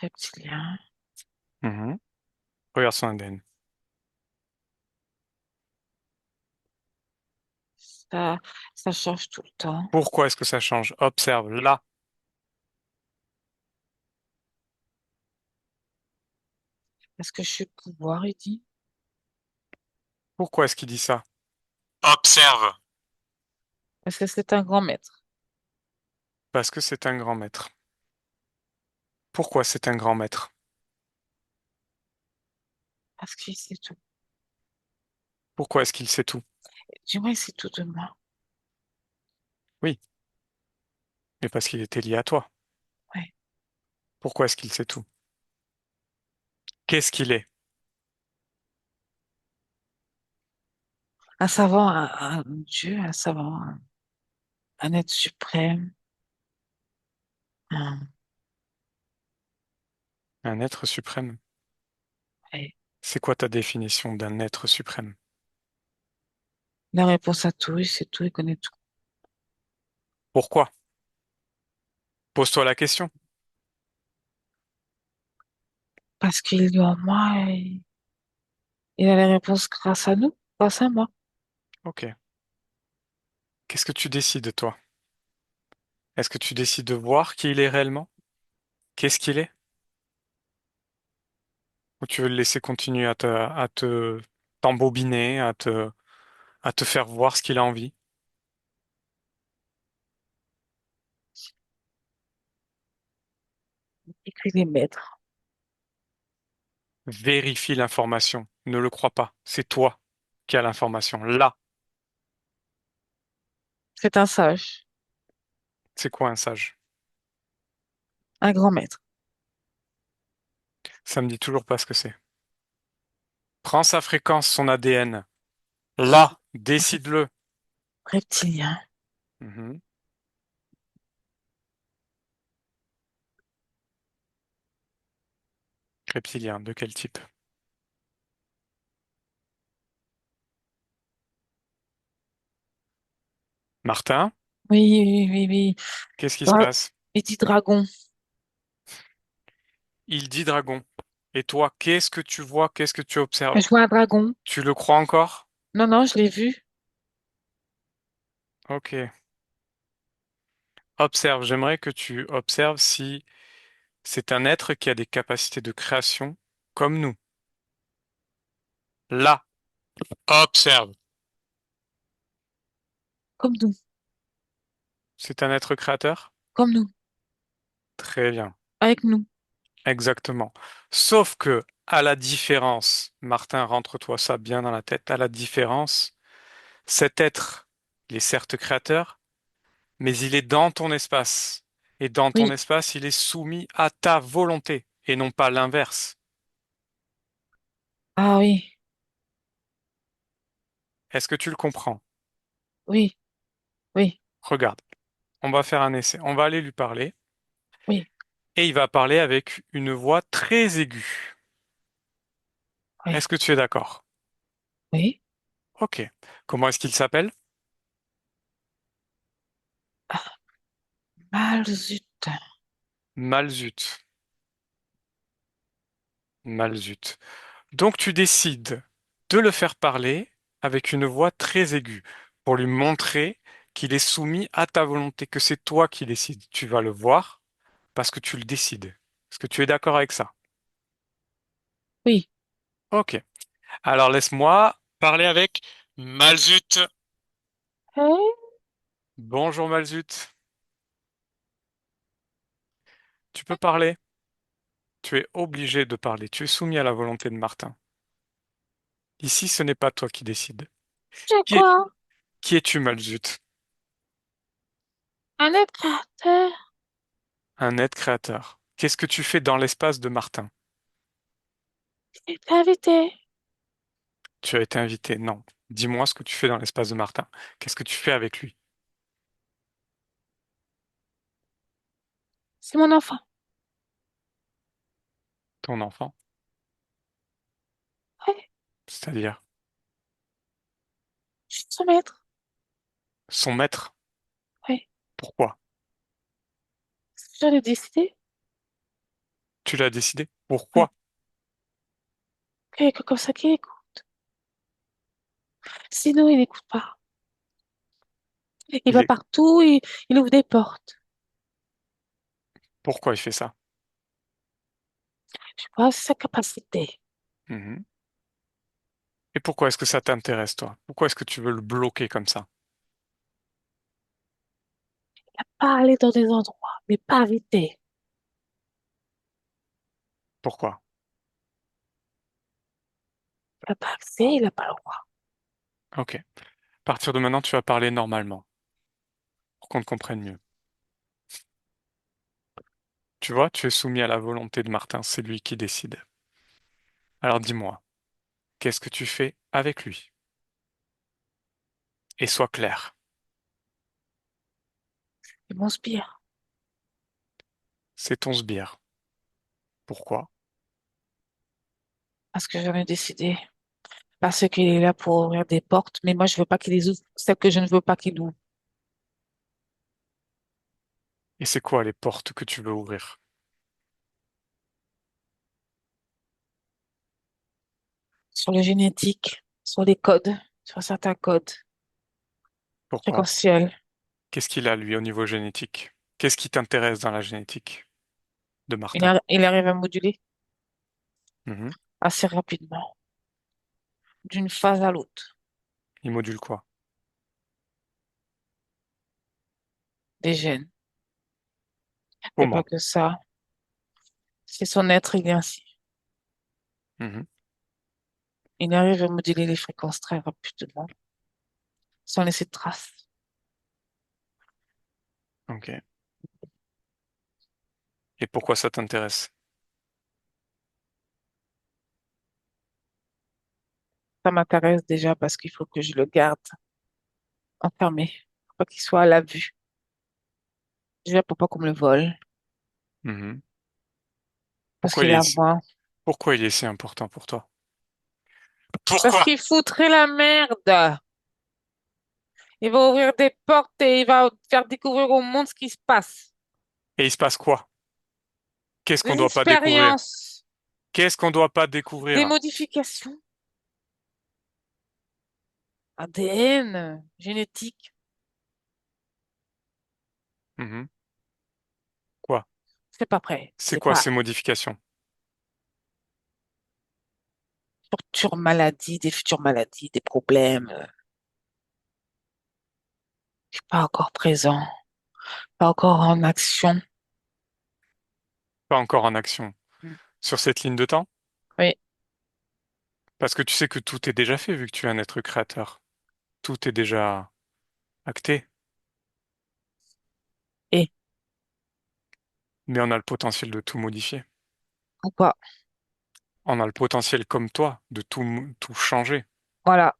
Speaker 2: reptilien.
Speaker 1: Mhm. Regarde son ADN.
Speaker 2: Ça, ça change tout le temps.
Speaker 1: Pourquoi est-ce que ça change? Observe. Là.
Speaker 2: Est-ce que je suis pouvoir, il dit?
Speaker 1: Pourquoi est-ce qu'il dit ça? Observe.
Speaker 2: Est-ce que c'est un grand maître?
Speaker 1: Parce que c'est un grand maître. Pourquoi c'est un grand maître?
Speaker 2: Parce qu'il sait tout.
Speaker 1: Pourquoi est-ce qu'il sait tout?
Speaker 2: Dis-moi, il sait tout de moi.
Speaker 1: Oui, mais parce qu'il était lié à toi.
Speaker 2: Ouais.
Speaker 1: Pourquoi est-ce qu'il sait tout? Qu'est-ce qu'il est?
Speaker 2: Un savant, un Dieu, un savant, un être suprême.
Speaker 1: Un être suprême.
Speaker 2: Ouais.
Speaker 1: C'est quoi ta définition d'un être suprême?
Speaker 2: La réponse à tout, il sait tout, il connaît tout.
Speaker 1: Pourquoi? Pose-toi la question.
Speaker 2: Parce qu'il est en moi et il a les réponses grâce à nous, grâce à moi.
Speaker 1: Ok. Qu'est-ce que tu décides, toi? Est-ce que tu décides de voir qui il est réellement? Qu'est-ce qu'il est? Ou tu veux le laisser continuer à te t'embobiner, à te faire voir ce qu'il a envie?
Speaker 2: Écrit les maîtres.
Speaker 1: Vérifie l'information. Ne le crois pas. C'est toi qui as l'information. Là,
Speaker 2: C'est un sage,
Speaker 1: c'est quoi un sage?
Speaker 2: Un grand maître.
Speaker 1: Ça me dit toujours pas ce que c'est. Prends sa fréquence, son ADN. Là, décide-le.
Speaker 2: Reptilien.
Speaker 1: Mhm. Reptilien, de quel type? Martin,
Speaker 2: Oui, oui, oui, oui.
Speaker 1: qu'est-ce qui se
Speaker 2: Dra-
Speaker 1: passe?
Speaker 2: Il dit dragon.
Speaker 1: Il dit dragon. Et toi, qu'est-ce que tu vois? Qu'est-ce que tu observes?
Speaker 2: Je vois un dragon.
Speaker 1: Tu le crois encore?
Speaker 2: Non, non, je l'ai vu.
Speaker 1: Ok. Observe. J'aimerais que tu observes si c'est un être qui a des capacités de création comme nous. Là, observe.
Speaker 2: Comme nous.
Speaker 1: C'est un être créateur?
Speaker 2: Comme nous.
Speaker 1: Très bien.
Speaker 2: Avec nous.
Speaker 1: Exactement. Sauf que, à la différence, Martin, rentre-toi ça bien dans la tête, à la différence, cet être, il est certes créateur, mais il est dans ton espace. Et dans ton
Speaker 2: Oui.
Speaker 1: espace, il est soumis à ta volonté, et non pas l'inverse.
Speaker 2: Ah oui.
Speaker 1: Est-ce que tu le comprends?
Speaker 2: Oui. Oui.
Speaker 1: Regarde, on va faire un essai. On va aller lui parler,
Speaker 2: Oui.
Speaker 1: et il va parler avec une voix très aiguë.
Speaker 2: Oui.
Speaker 1: Est-ce que tu es d'accord?
Speaker 2: Oui.
Speaker 1: Ok. Comment est-ce qu'il s'appelle?
Speaker 2: Ah, Malzut.
Speaker 1: Malzut. Malzut. Donc tu décides de le faire parler avec une voix très aiguë pour lui montrer qu'il est soumis à ta volonté, que c'est toi qui décides. Tu vas le voir parce que tu le décides. Est-ce que tu es d'accord avec ça?
Speaker 2: Oui.
Speaker 1: Ok. Alors laisse-moi parler avec Malzut.
Speaker 2: Hein?
Speaker 1: Bonjour Malzut. Tu peux parler? Tu es obligé de parler. Tu es soumis à la volonté de Martin. Ici, ce n'est pas toi qui décides.
Speaker 2: C'est
Speaker 1: Qui es-
Speaker 2: quoi?
Speaker 1: qui es-tu, Malzut?
Speaker 2: Un être créateur.
Speaker 1: Un être créateur. Qu'est-ce que tu fais dans l'espace de Martin?
Speaker 2: Il est invité.
Speaker 1: Tu as été invité. Non. Dis-moi ce que tu fais dans l'espace de Martin. Qu'est-ce que tu fais avec lui,
Speaker 2: C'est mon enfant.
Speaker 1: ton enfant?
Speaker 2: Oui.
Speaker 1: C'est-à-dire
Speaker 2: Je suis son maître.
Speaker 1: son maître.
Speaker 2: Oui.
Speaker 1: Pourquoi?
Speaker 2: Je l'ai décidé.
Speaker 1: Tu l'as décidé?
Speaker 2: Oui.
Speaker 1: Pourquoi?
Speaker 2: Comme ça qu'il écoute. Sinon, il n'écoute pas. Il
Speaker 1: Il
Speaker 2: va
Speaker 1: est...
Speaker 2: partout, il ouvre des portes.
Speaker 1: Pourquoi il fait ça?
Speaker 2: Je sais pas, c'est sa capacité.
Speaker 1: Mhm. Et pourquoi est-ce que ça t'intéresse, toi? Pourquoi est-ce que tu veux le bloquer comme ça?
Speaker 2: Pas aller dans des endroits, mais pas inviter.
Speaker 1: Pourquoi?
Speaker 2: Il n'a pas accès, il n'a pas le droit.
Speaker 1: Ok. À partir de maintenant, tu vas parler normalement pour qu'on te comprenne mieux. Tu vois, tu es soumis à la volonté de Martin, c'est lui qui décide. Alors dis-moi, qu'est-ce que tu fais avec lui? Et sois clair.
Speaker 2: C'est mon sbire.
Speaker 1: C'est ton sbire. Pourquoi?
Speaker 2: Parce que j'en ai décidé. Parce qu'il est là pour ouvrir des portes, mais moi, je veux pas qu'il les ouvre. Celles que je ne veux pas qu'il ouvre.
Speaker 1: Et c'est quoi les portes que tu veux ouvrir?
Speaker 2: Sur le génétique, sur les codes, sur certains codes
Speaker 1: Pourquoi?
Speaker 2: fréquentiels.
Speaker 1: Qu'est-ce qu'il a, lui, au niveau génétique? Qu'est-ce qui t'intéresse dans la génétique de Martin?
Speaker 2: Il arrive à moduler
Speaker 1: Mhm.
Speaker 2: assez rapidement, d'une phase à l'autre,
Speaker 1: Il module quoi?
Speaker 2: des gènes. Mais pas
Speaker 1: Comment?
Speaker 2: que ça. C'est son être, il est ainsi.
Speaker 1: Mhm.
Speaker 2: Il arrive à moduler les fréquences très rapidement, sans laisser de traces.
Speaker 1: Ok. Et pourquoi ça t'intéresse?
Speaker 2: Ça m'intéresse déjà parce qu'il faut que je le garde enfermé. Faut pas qu'il soit à la vue. Déjà pour pas qu'on me le vole.
Speaker 1: Mhm.
Speaker 2: Parce
Speaker 1: Pourquoi
Speaker 2: qu'il
Speaker 1: il
Speaker 2: est
Speaker 1: est
Speaker 2: à
Speaker 1: si...
Speaker 2: moi.
Speaker 1: Pourquoi il est si important pour toi?
Speaker 2: Parce
Speaker 1: Pourquoi?
Speaker 2: qu'il foutrait la merde. Il va ouvrir des portes et il va faire découvrir au monde ce qui se passe.
Speaker 1: Et il se passe quoi? Qu'est-ce qu'on
Speaker 2: Des
Speaker 1: doit pas découvrir?
Speaker 2: expériences,
Speaker 1: Qu'est-ce qu'on doit pas
Speaker 2: des
Speaker 1: découvrir?
Speaker 2: modifications, ADN, génétique.
Speaker 1: Mhm. Quoi?
Speaker 2: C'est pas prêt.
Speaker 1: C'est
Speaker 2: C'est
Speaker 1: quoi
Speaker 2: pas
Speaker 1: ces modifications?
Speaker 2: futures maladies, des problèmes. Je suis pas encore présent, pas encore en action.
Speaker 1: Pas encore en action.
Speaker 2: Mm.
Speaker 1: Sur cette ligne de temps?
Speaker 2: Oui.
Speaker 1: Parce que tu sais que tout est déjà fait vu que tu es un être créateur. Tout est déjà acté.
Speaker 2: Et
Speaker 1: Mais on a le potentiel de tout modifier.
Speaker 2: ou pas.
Speaker 1: On a le potentiel comme toi de tout changer.
Speaker 2: Voilà.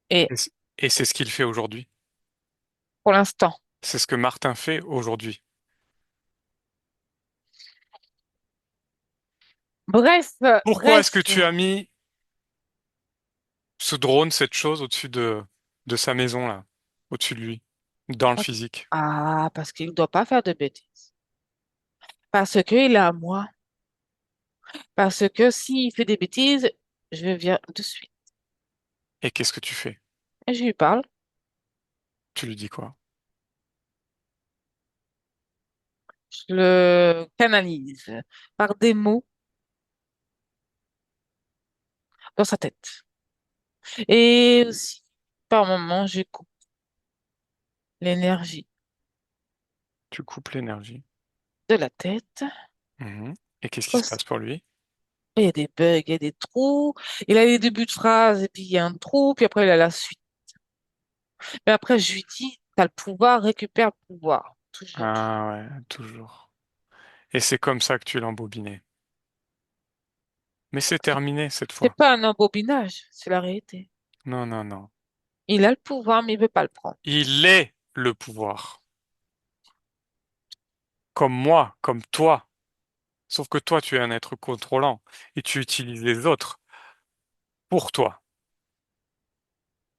Speaker 2: Et
Speaker 1: Et c'est ce qu'il fait aujourd'hui.
Speaker 2: pour l'instant.
Speaker 1: C'est ce que Martin fait aujourd'hui.
Speaker 2: Bref,
Speaker 1: Pourquoi est-ce que
Speaker 2: bref.
Speaker 1: tu as mis ce drone, cette chose de sa maison là, au-dessus de lui, dans le physique?
Speaker 2: Ah, parce qu'il ne doit pas faire de bêtises. Parce qu'il est à moi. Parce que s'il fait des bêtises, je viens de suite.
Speaker 1: Et qu'est-ce que tu fais?
Speaker 2: Et je lui parle.
Speaker 1: Tu lui dis quoi?
Speaker 2: Je le canalise par des mots dans sa tête. Et aussi, par moments, j'écoute l'énergie
Speaker 1: Tu coupes l'énergie.
Speaker 2: de la tête.
Speaker 1: Mhm. Et qu'est-ce qui se
Speaker 2: Aussi,
Speaker 1: passe pour lui?
Speaker 2: il y a des bugs, il y a des trous. Il a les débuts de phrase et puis il y a un trou, puis après il a la suite. Mais après, je lui dis, t'as le pouvoir, récupère le pouvoir. Toujours.
Speaker 1: Ah ouais, toujours. Et c'est comme ça que tu l'as embobiné. Mais c'est
Speaker 2: C'est
Speaker 1: terminé cette
Speaker 2: c'est
Speaker 1: fois.
Speaker 2: pas un embobinage, c'est la réalité.
Speaker 1: Non, non, non.
Speaker 2: Il a le pouvoir, mais il veut pas le prendre.
Speaker 1: Il est le pouvoir. Comme moi, comme toi. Sauf que toi, tu es un être contrôlant et tu utilises les autres pour toi.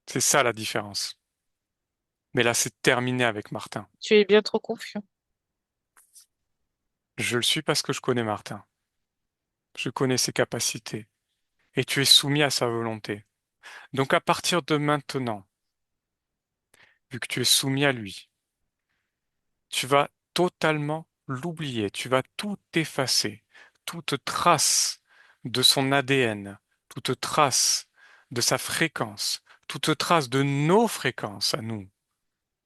Speaker 1: C'est ça la différence. Mais là, c'est terminé avec Martin.
Speaker 2: Tu es bien trop confiant.
Speaker 1: Je le suis parce que je connais Martin. Je connais ses capacités. Et tu es soumis à sa volonté. Donc à partir de maintenant, vu que tu es soumis à lui, tu vas totalement l'oublier. Tu vas tout effacer. Toute trace de son ADN, toute trace de sa fréquence, toute trace de nos fréquences à nous.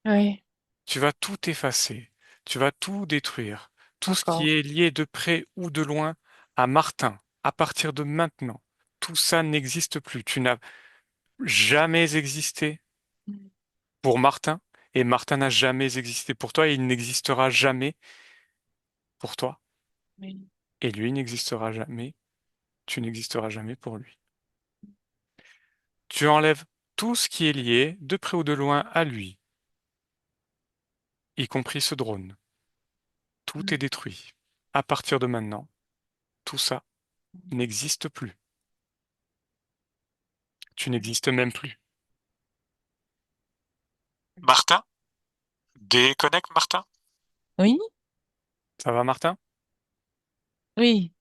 Speaker 2: Oui,
Speaker 1: Tu vas tout effacer, tu vas tout détruire, tout ce qui
Speaker 2: d'accord.
Speaker 1: est lié de près ou de loin à Martin. À partir de maintenant, tout ça n'existe plus. Tu n'as jamais existé
Speaker 2: Mm.
Speaker 1: pour Martin et Martin n'a jamais existé pour toi et il n'existera jamais pour toi
Speaker 2: Oui.
Speaker 1: et lui n'existera jamais, tu n'existeras jamais pour lui. Tu enlèves tout ce qui est lié de près ou de loin à lui, y compris ce drone. Tout est
Speaker 2: Mm.
Speaker 1: détruit. À partir de maintenant, tout ça n'existe plus. Tu n'existes même plus. Martin? Déconnecte, Martin.
Speaker 2: Oui,
Speaker 1: Ça va, Martin?
Speaker 2: oui,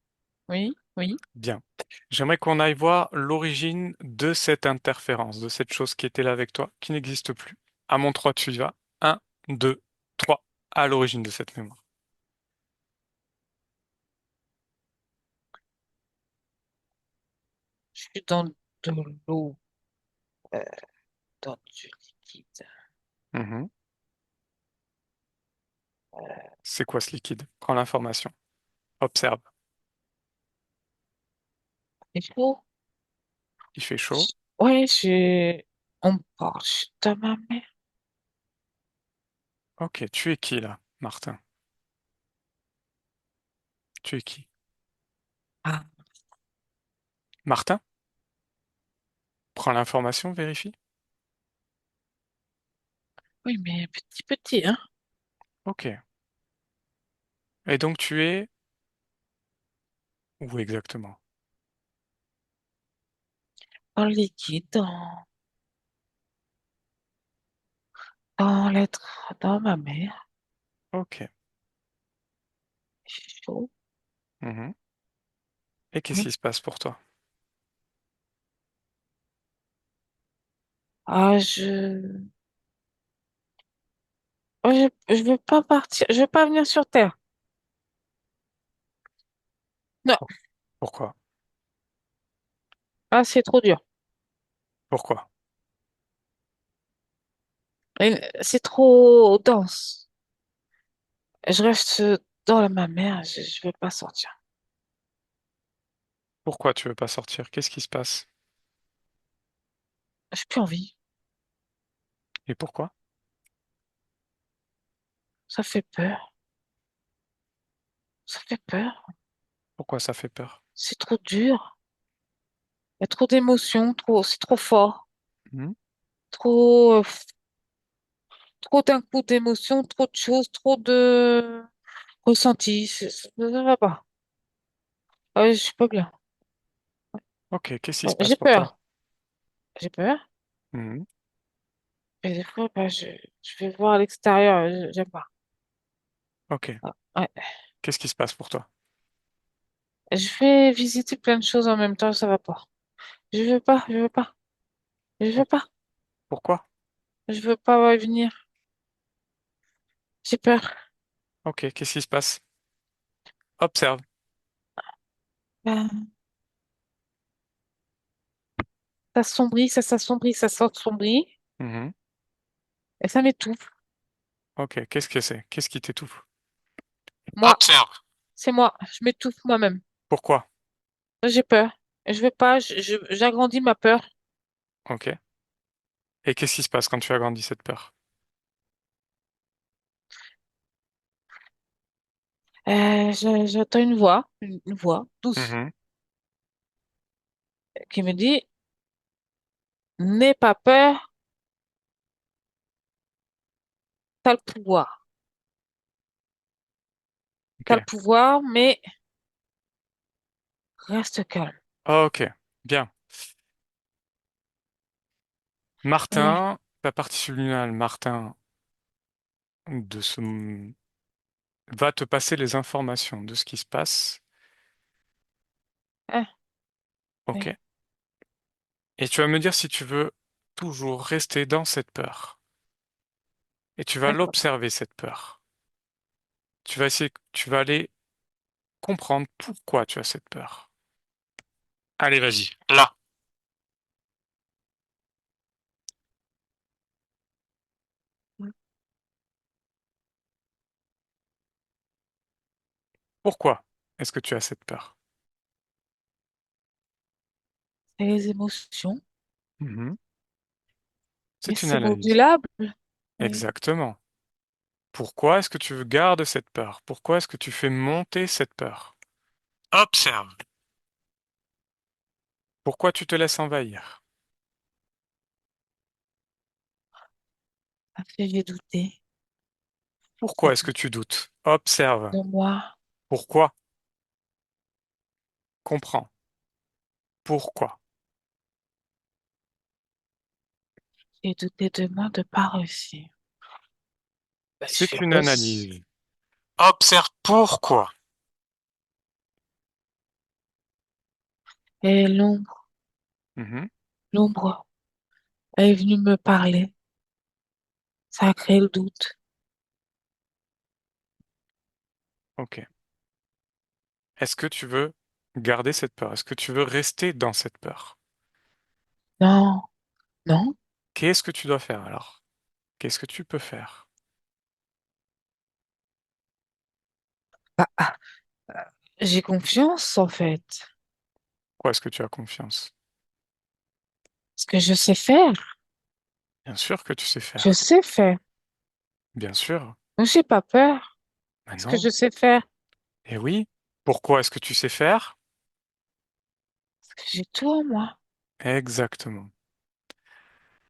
Speaker 2: oui, oui.
Speaker 1: Bien. J'aimerais qu'on aille voir l'origine de cette interférence, de cette chose qui était là avec toi, qui n'existe plus. À mon 3, tu y vas. Un, 2, 3. À l'origine de cette mémoire.
Speaker 2: Je suis dans de l'eau, euh, dans du liquide.
Speaker 1: Mhm. C'est quoi ce liquide? Prends l'information. Observe.
Speaker 2: Il faut.
Speaker 1: Il fait chaud.
Speaker 2: Ouais, on parle de ma mère.
Speaker 1: Ok, tu es qui là, Martin? Tu es qui?
Speaker 2: Ah,
Speaker 1: Martin? Prends l'information, vérifie.
Speaker 2: oui, mais petit, petit, hein?
Speaker 1: Ok. Et donc tu es où exactement?
Speaker 2: Dans le liquide, dans l'être, dans ma mère.
Speaker 1: Ok.
Speaker 2: Chaud.
Speaker 1: Mhm. Et qu'est-ce
Speaker 2: Hein.
Speaker 1: qui se passe pour toi?
Speaker 2: Ah, je veux pas partir, je veux pas venir sur Terre. Non,
Speaker 1: Pourquoi?
Speaker 2: ah, c'est trop dur.
Speaker 1: Pourquoi?
Speaker 2: C'est trop dense. Je reste dans ma mère, je veux pas sortir.
Speaker 1: Pourquoi tu veux pas sortir? Qu'est-ce qui se passe?
Speaker 2: J'ai plus envie.
Speaker 1: Et pourquoi?
Speaker 2: Ça fait peur. Ça fait peur.
Speaker 1: Pourquoi ça fait peur?
Speaker 2: C'est trop dur. Il y a trop d'émotions, c'est trop fort.
Speaker 1: Mhm.
Speaker 2: Trop, trop d'un coup d'émotions, trop de choses, trop de ressentis. Ça va pas. Ouais, je suis pas bien.
Speaker 1: Ok, qu'est-ce qui
Speaker 2: Ouais,
Speaker 1: se passe
Speaker 2: j'ai
Speaker 1: pour toi?
Speaker 2: peur. J'ai peur.
Speaker 1: Mhm.
Speaker 2: Et des fois, bah, je vais voir à l'extérieur. J'aime pas.
Speaker 1: Ok,
Speaker 2: Ah, ouais.
Speaker 1: qu'est-ce qui se passe pour toi?
Speaker 2: Je vais visiter plein de choses en même temps, ça va pas. Je veux pas, je veux pas, je veux
Speaker 1: Oh,
Speaker 2: pas,
Speaker 1: pourquoi?
Speaker 2: je veux pas venir. J'ai peur.
Speaker 1: Ok, qu'est-ce qui se passe? Observe.
Speaker 2: Ben, ça s'assombrit, ça s'assombrit,
Speaker 1: Mhm.
Speaker 2: et ça m'étouffe.
Speaker 1: Ok, qu'est-ce que c'est? Qu'est-ce qui t'étouffe?
Speaker 2: Moi,
Speaker 1: Observe.
Speaker 2: c'est moi, je m'étouffe moi-même.
Speaker 1: Pourquoi?
Speaker 2: J'ai peur. Je veux pas, j'agrandis ma peur.
Speaker 1: Ok. Et qu'est-ce qui se passe quand tu agrandis cette peur?
Speaker 2: J'entends une voix douce,
Speaker 1: Mhm.
Speaker 2: qui me dit, n'aie pas peur, t'as le pouvoir. T'as le
Speaker 1: Ok.
Speaker 2: pouvoir, mais reste calme.
Speaker 1: Ok, bien.
Speaker 2: Ouais,
Speaker 1: Martin, ta partie subliminale, Martin, de ce... va te passer les informations de ce qui se passe.
Speaker 2: ah,
Speaker 1: Ok.
Speaker 2: oui,
Speaker 1: Et tu vas me dire si tu veux toujours rester dans cette peur. Et tu vas
Speaker 2: d'accord.
Speaker 1: l'observer, cette peur. Tu vas essayer, tu vas aller comprendre pourquoi tu as cette peur. Allez, vas-y. Là. Pourquoi est-ce que tu as cette peur?
Speaker 2: Et les émotions,
Speaker 1: Mhm.
Speaker 2: mais
Speaker 1: C'est une
Speaker 2: c'est
Speaker 1: analyse.
Speaker 2: modulable. Oui.
Speaker 1: Exactement. Pourquoi est-ce que tu gardes cette peur? Pourquoi est-ce que tu fais monter cette peur? Observe. Pourquoi tu te laisses envahir?
Speaker 2: Ça fait j'ai douté
Speaker 1: Pourquoi est-ce que tu doutes? Observe.
Speaker 2: de moi.
Speaker 1: Pourquoi? Comprends. Pourquoi?
Speaker 2: J'ai douté de moi de pas réussir. Ben, je
Speaker 1: C'est
Speaker 2: fais
Speaker 1: une
Speaker 2: pause.
Speaker 1: analyse. Observe pourquoi.
Speaker 2: Et
Speaker 1: Mhm.
Speaker 2: l'ombre est venue me parler. Ça a créé le doute.
Speaker 1: Ok. Est-ce que tu veux garder cette peur? Est-ce que tu veux rester dans cette peur?
Speaker 2: Non, non.
Speaker 1: Qu'est-ce que tu dois faire alors? Qu'est-ce que tu peux faire?
Speaker 2: Ah, ah, j'ai confiance en fait.
Speaker 1: Pourquoi est-ce que tu as confiance?
Speaker 2: Parce que je sais faire.
Speaker 1: Bien sûr que tu sais
Speaker 2: Je
Speaker 1: faire.
Speaker 2: sais faire.
Speaker 1: Bien sûr.
Speaker 2: Donc j'ai pas peur.
Speaker 1: Mais
Speaker 2: Parce que
Speaker 1: non.
Speaker 2: je sais faire.
Speaker 1: Eh oui. Pourquoi est-ce que tu sais faire?
Speaker 2: Parce que j'ai tout en moi.
Speaker 1: Exactement.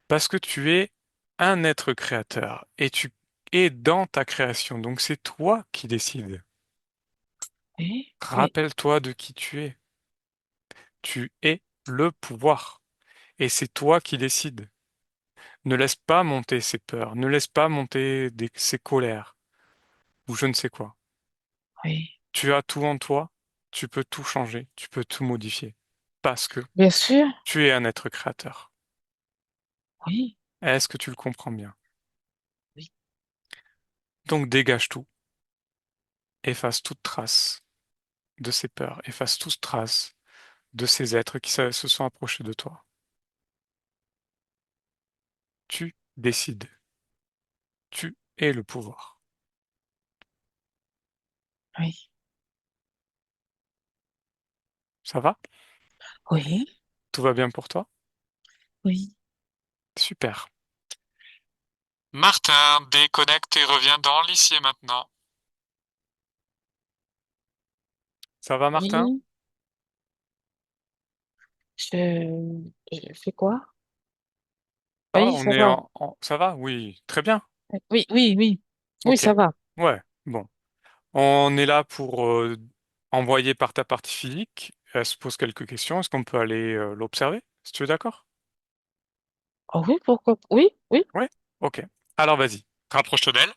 Speaker 1: Parce que tu es un être créateur et tu es dans ta création. Donc c'est toi qui décides.
Speaker 2: Oui, oui,
Speaker 1: Rappelle-toi de qui tu es. Tu es le pouvoir et c'est toi qui décides. Ne laisse pas monter ces peurs, ne laisse pas monter ces colères ou je ne sais quoi.
Speaker 2: oui.
Speaker 1: Tu as tout en toi, tu peux tout changer, tu peux tout modifier parce que
Speaker 2: Bien sûr,
Speaker 1: tu es un être créateur.
Speaker 2: oui,
Speaker 1: Est-ce que tu le comprends bien?
Speaker 2: oui,
Speaker 1: Donc dégage tout, efface toute trace de ces peurs, efface toute trace de ces êtres qui se sont approchés de toi. Tu décides, tu es le pouvoir.
Speaker 2: oui,
Speaker 1: Ça va?
Speaker 2: oui,
Speaker 1: Tout va bien pour toi?
Speaker 2: oui,
Speaker 1: Super. Martin, déconnecte et reviens dans l'huissier maintenant. Ça va, Martin?
Speaker 2: oui. Je fais quoi?
Speaker 1: Ah,
Speaker 2: Oui,
Speaker 1: on
Speaker 2: ça
Speaker 1: est
Speaker 2: va.
Speaker 1: Ça va? Oui, très bien.
Speaker 2: Oui, oui, oui. Oui,
Speaker 1: Ok.
Speaker 2: ça va.
Speaker 1: Ouais, bon. On est là pour envoyer par ta partie physique. Elle se pose quelques questions. Est-ce qu'on peut aller l'observer, si tu es d'accord?
Speaker 2: Oh oui, pourquoi? Oui, oui,
Speaker 1: Oui. Ok. Alors vas-y. Rapproche-toi d'elle.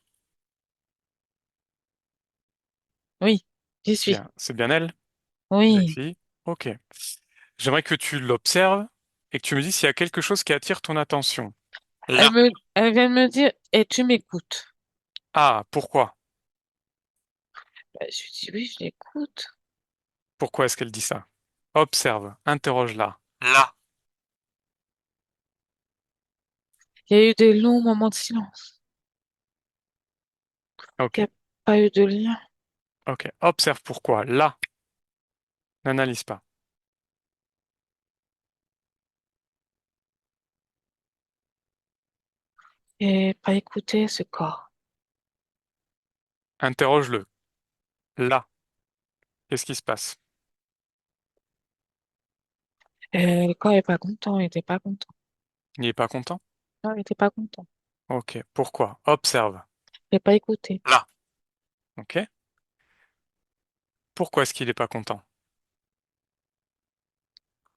Speaker 2: oui, j'y suis.
Speaker 1: Bien, c'est bien elle.
Speaker 2: Oui.
Speaker 1: Vérifie. Ok. J'aimerais que tu l'observes et que tu me dises s'il y a quelque chose qui attire ton attention. Là.
Speaker 2: Elle vient de me dire, et tu m'écoutes.
Speaker 1: Ah, pourquoi?
Speaker 2: Ben, je lui dis, oui, je l'écoute.
Speaker 1: Pourquoi est-ce qu'elle dit ça? Observe, interroge-la. Là.
Speaker 2: Il y a eu des longs moments de silence.
Speaker 1: Ok.
Speaker 2: Il n'y a pas eu de lien.
Speaker 1: Ok. Observe pourquoi. Là. N'analyse pas.
Speaker 2: Et pas écouté ce corps.
Speaker 1: Interroge-le. Là. Qu'est-ce qui se passe?
Speaker 2: Et le corps n'est pas content, il n'était pas content.
Speaker 1: Il n'est pas content?
Speaker 2: Non, il n'était pas content.
Speaker 1: Ok. Pourquoi? Observe.
Speaker 2: Il n'a pas écouté.
Speaker 1: Là. Ok. Pourquoi est-ce qu'il n'est pas content?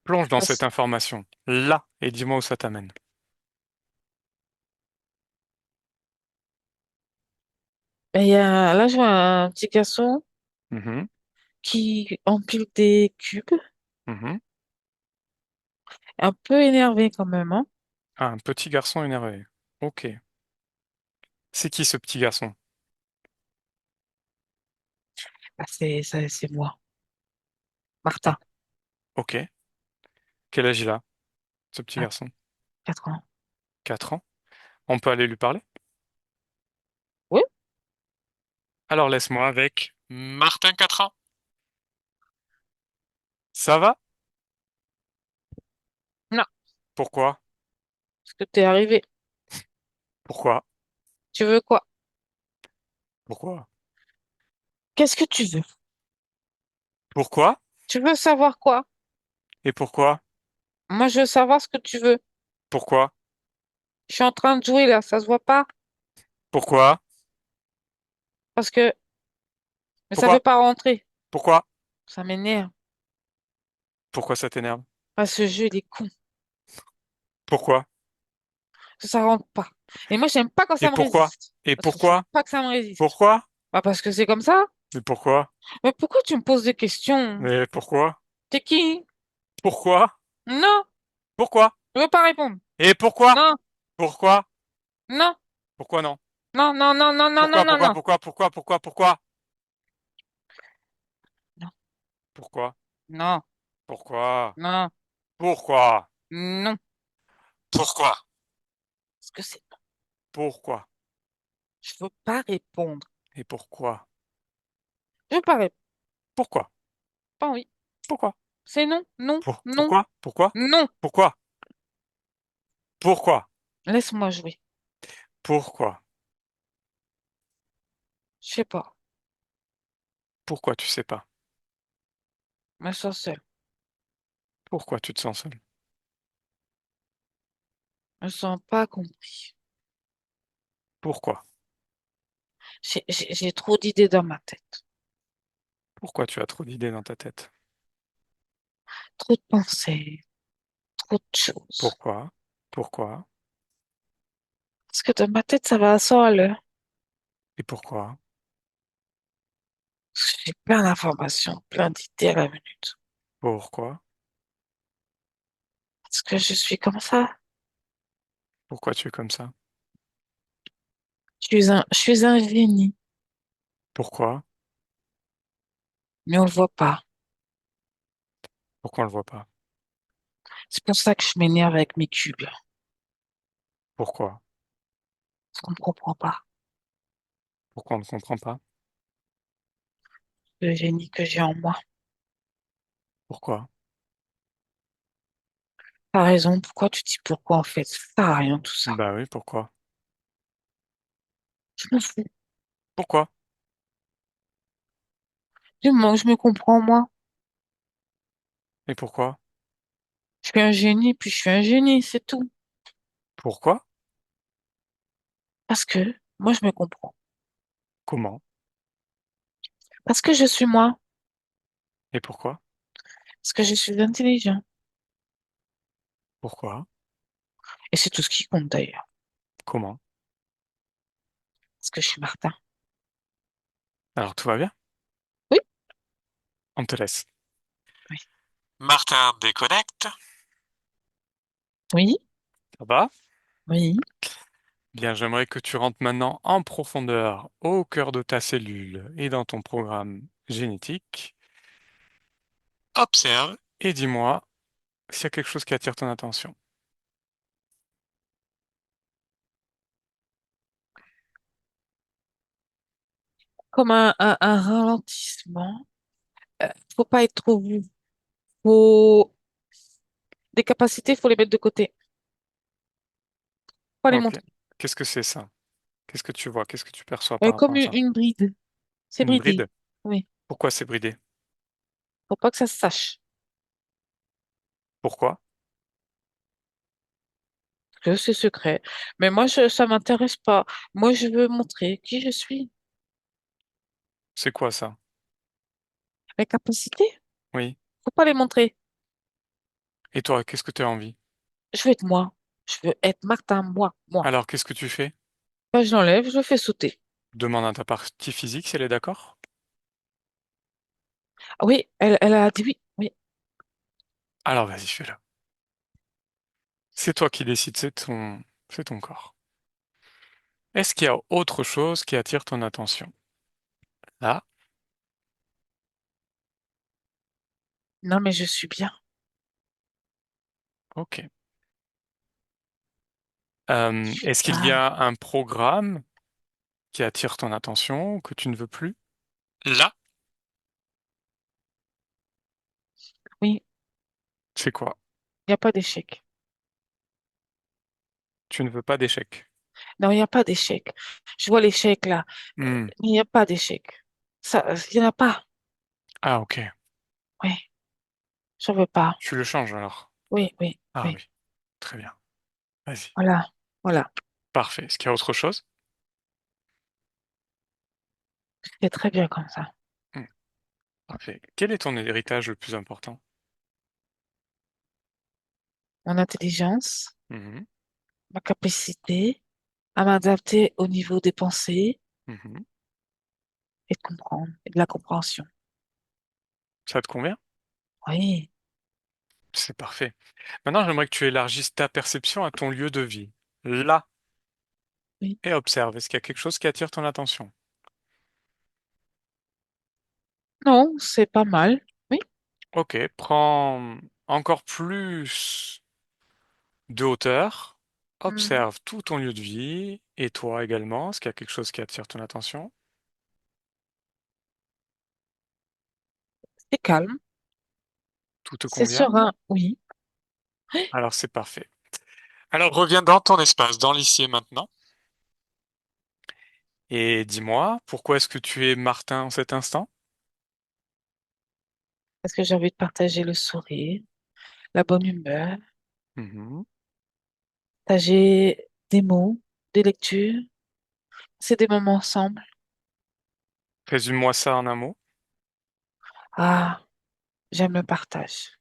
Speaker 1: Plonge dans cette
Speaker 2: Parce-
Speaker 1: information. Là. Et dis-moi où ça t'amène.
Speaker 2: Ben, là, je vois un petit garçon
Speaker 1: Mhm,
Speaker 2: qui empile des cubes,
Speaker 1: mhm.
Speaker 2: un peu énervé quand même, hein.
Speaker 1: Ah, un petit garçon énervé. Ok. C'est qui ce petit garçon?
Speaker 2: Ah, c'est moi,
Speaker 1: Ah,
Speaker 2: Martin,
Speaker 1: ok. Quel âge il a, ce petit
Speaker 2: à
Speaker 1: garçon?
Speaker 2: 4 ans.
Speaker 1: 4 ans. On peut aller lui parler?
Speaker 2: Oui?
Speaker 1: Alors laisse-moi avec Martin, 4 ans. Ça va?
Speaker 2: Non,
Speaker 1: Pourquoi?
Speaker 2: parce que t'es arrivé.
Speaker 1: Pourquoi?
Speaker 2: Tu veux quoi?
Speaker 1: Pourquoi?
Speaker 2: Qu'est-ce que tu veux?
Speaker 1: Pourquoi?
Speaker 2: Tu veux savoir quoi?
Speaker 1: Et pourquoi?
Speaker 2: Moi, je veux savoir ce que tu veux.
Speaker 1: Pourquoi?
Speaker 2: Je suis en train de jouer là, ça se voit pas?
Speaker 1: Pourquoi?
Speaker 2: Parce que, mais ça
Speaker 1: Pourquoi?
Speaker 2: veut pas rentrer.
Speaker 1: Pourquoi?
Speaker 2: Ça m'énerve.
Speaker 1: Pourquoi ça t'énerve?
Speaker 2: Parce que ce jeu, il est con.
Speaker 1: Pourquoi?
Speaker 2: Ça rentre pas. Et moi, j'aime pas quand
Speaker 1: Et
Speaker 2: ça me
Speaker 1: pourquoi?
Speaker 2: résiste.
Speaker 1: Et
Speaker 2: Parce que j'aime
Speaker 1: pourquoi?
Speaker 2: pas que ça me résiste.
Speaker 1: Pourquoi?
Speaker 2: Bah, parce que c'est comme ça.
Speaker 1: Mais pourquoi?
Speaker 2: Mais pourquoi tu me poses des questions?
Speaker 1: Mais pourquoi?
Speaker 2: T'es qui?
Speaker 1: Pourquoi?
Speaker 2: Non,
Speaker 1: Pourquoi?
Speaker 2: je veux pas répondre.
Speaker 1: Et pourquoi?
Speaker 2: Non,
Speaker 1: Pourquoi?
Speaker 2: non,
Speaker 1: Pourquoi non?
Speaker 2: non, non, non, non, non, non,
Speaker 1: Pourquoi?
Speaker 2: non,
Speaker 1: Pourquoi?
Speaker 2: non.
Speaker 1: Pourquoi? Pourquoi? Pourquoi? Pourquoi?
Speaker 2: Non,
Speaker 1: Pourquoi?
Speaker 2: non,
Speaker 1: Pourquoi?
Speaker 2: non,
Speaker 1: Pourquoi?
Speaker 2: non.
Speaker 1: Pourquoi?
Speaker 2: Parce que c'est non.
Speaker 1: Pourquoi?
Speaker 2: Je veux pas répondre.
Speaker 1: Et pourquoi?
Speaker 2: Je veux pas répondre.
Speaker 1: Pourquoi?
Speaker 2: Pas oui.
Speaker 1: Pourquoi?
Speaker 2: C'est non, non, non,
Speaker 1: Pourquoi? Pourquoi?
Speaker 2: non.
Speaker 1: Pourquoi? Pourquoi?
Speaker 2: Laisse-moi jouer.
Speaker 1: Pourquoi?
Speaker 2: Je sais pas.
Speaker 1: Pourquoi tu sais pas?
Speaker 2: Je me sens seule.
Speaker 1: Pourquoi tu te sens seul?
Speaker 2: Je me sens pas compris.
Speaker 1: Pourquoi?
Speaker 2: J'ai trop d'idées dans ma tête.
Speaker 1: Pourquoi tu as trop d'idées dans ta tête?
Speaker 2: Trop de pensées, trop de choses.
Speaker 1: Pourquoi? Pourquoi?
Speaker 2: Parce que dans ma tête, ça va à 100 à l'heure.
Speaker 1: Et pourquoi?
Speaker 2: Parce que j'ai plein d'informations, plein d'idées à la minute.
Speaker 1: Pourquoi?
Speaker 2: Parce que je suis comme ça.
Speaker 1: Pourquoi tu es comme ça?
Speaker 2: Je suis un génie,
Speaker 1: Pourquoi?
Speaker 2: mais on le voit pas.
Speaker 1: Pourquoi on le voit pas?
Speaker 2: C'est pour ça que je m'énerve avec mes cubes.
Speaker 1: Pourquoi?
Speaker 2: Parce qu'on ne comprend pas
Speaker 1: Pourquoi on ne comprend pas?
Speaker 2: le génie que j'ai en moi.
Speaker 1: Pourquoi?
Speaker 2: T'as raison, pourquoi tu dis pourquoi en fait? Ça sert à rien tout ça.
Speaker 1: Bah oui, pourquoi?
Speaker 2: Je m'en fous.
Speaker 1: Pourquoi?
Speaker 2: Du moment que je me comprends moi.
Speaker 1: Et pourquoi?
Speaker 2: Je suis un génie, puis je suis un génie, c'est tout.
Speaker 1: Pourquoi?
Speaker 2: Parce que moi, je me comprends.
Speaker 1: Comment?
Speaker 2: Parce que je suis moi.
Speaker 1: Et pourquoi?
Speaker 2: Parce que je suis intelligent.
Speaker 1: Pourquoi?
Speaker 2: Et c'est tout ce qui compte d'ailleurs.
Speaker 1: Comment?
Speaker 2: Parce que je suis Martin.
Speaker 1: Alors tout va bien?
Speaker 2: Oui,
Speaker 1: On te laisse.
Speaker 2: oui,
Speaker 1: Martin déconnecte.
Speaker 2: oui,
Speaker 1: Ça va?
Speaker 2: oui.
Speaker 1: Bien, j'aimerais que tu rentres maintenant en profondeur au cœur de ta cellule et dans ton programme génétique. Observe et dis-moi s'il y a quelque chose qui attire ton attention.
Speaker 2: Comme un ralentissement. Faut pas être trop vu. Faut des capacités, faut les mettre de côté. Faut pas les
Speaker 1: Ok.
Speaker 2: montrer.
Speaker 1: Qu'est-ce que c'est ça? Qu'est-ce que tu vois? Qu'est-ce que tu perçois par rapport
Speaker 2: Comme
Speaker 1: à ça?
Speaker 2: une bride. C'est
Speaker 1: Une
Speaker 2: bridé.
Speaker 1: bride?
Speaker 2: Oui.
Speaker 1: Pourquoi c'est bridé?
Speaker 2: Faut pas que ça se sache.
Speaker 1: Pourquoi?
Speaker 2: Que c'est secret. Mais moi, ça m'intéresse pas. Moi, je veux montrer qui je suis.
Speaker 1: C'est quoi ça?
Speaker 2: Mes capacités,
Speaker 1: Oui.
Speaker 2: faut pas les montrer.
Speaker 1: Et toi, qu'est-ce que tu as envie?
Speaker 2: Je veux être moi. Je veux être Martin, moi, moi.
Speaker 1: Alors, qu'est-ce que tu fais?
Speaker 2: Quand je l'enlève, je le fais sauter.
Speaker 1: Demande à ta partie physique si elle est d'accord.
Speaker 2: Ah oui, elle a dit oui. Oui.
Speaker 1: Alors, vas-y, fais-le. C'est toi qui décides, c'est ton corps. Est-ce qu'il y a autre chose qui attire ton attention? Là,
Speaker 2: Non, mais je suis bien.
Speaker 1: ok. Est-ce qu'il y
Speaker 2: Calme.
Speaker 1: a un programme qui attire ton attention ou que tu ne veux plus? Là,
Speaker 2: Oui,
Speaker 1: c'est quoi?
Speaker 2: il n'y a pas d'échec.
Speaker 1: Tu ne veux pas d'échec.
Speaker 2: Non, il n'y a pas d'échec. Je vois l'échec là.
Speaker 1: Hmm.
Speaker 2: Mais il n'y a pas d'échec. Ça, il n'y en a pas.
Speaker 1: Ah, ok.
Speaker 2: Oui, je veux pas.
Speaker 1: Tu le changes alors.
Speaker 2: Oui, oui,
Speaker 1: Ah
Speaker 2: oui.
Speaker 1: oui, très bien. Vas-y.
Speaker 2: Voilà, voilà.
Speaker 1: Parfait. Est-ce qu'il y a autre chose?
Speaker 2: C'est très bien comme ça.
Speaker 1: Hmm. Parfait. Quel est ton héritage le plus important?
Speaker 2: Mon intelligence,
Speaker 1: Mhm,
Speaker 2: ma capacité à m'adapter au niveau des pensées
Speaker 1: mhm.
Speaker 2: et de comprendre, et de la compréhension.
Speaker 1: Ça te convient?
Speaker 2: Oui,
Speaker 1: C'est parfait. Maintenant, j'aimerais que tu élargisses ta perception à ton lieu de vie. Là,
Speaker 2: oui.
Speaker 1: et observe. Est-ce qu'il y a quelque chose qui attire ton attention?
Speaker 2: Non, c'est pas mal. Oui.
Speaker 1: Ok, prends encore plus de hauteur.
Speaker 2: Hmm,
Speaker 1: Observe tout ton lieu de vie et toi également. Est-ce qu'il y a quelque chose qui attire ton attention?
Speaker 2: c'est calme,
Speaker 1: Tout te
Speaker 2: c'est
Speaker 1: convient?
Speaker 2: serein. Oui.
Speaker 1: Alors c'est parfait. Alors reviens dans ton espace, dans l'ici et maintenant, et dis-moi, pourquoi est-ce que tu es Martin en cet instant?
Speaker 2: Parce que j'ai envie de partager le sourire, la bonne humeur,
Speaker 1: Mhm.
Speaker 2: partager des mots, des lectures. C'est des moments ensemble.
Speaker 1: Résume-moi ça en un mot.
Speaker 2: Ah, j'aime le partage.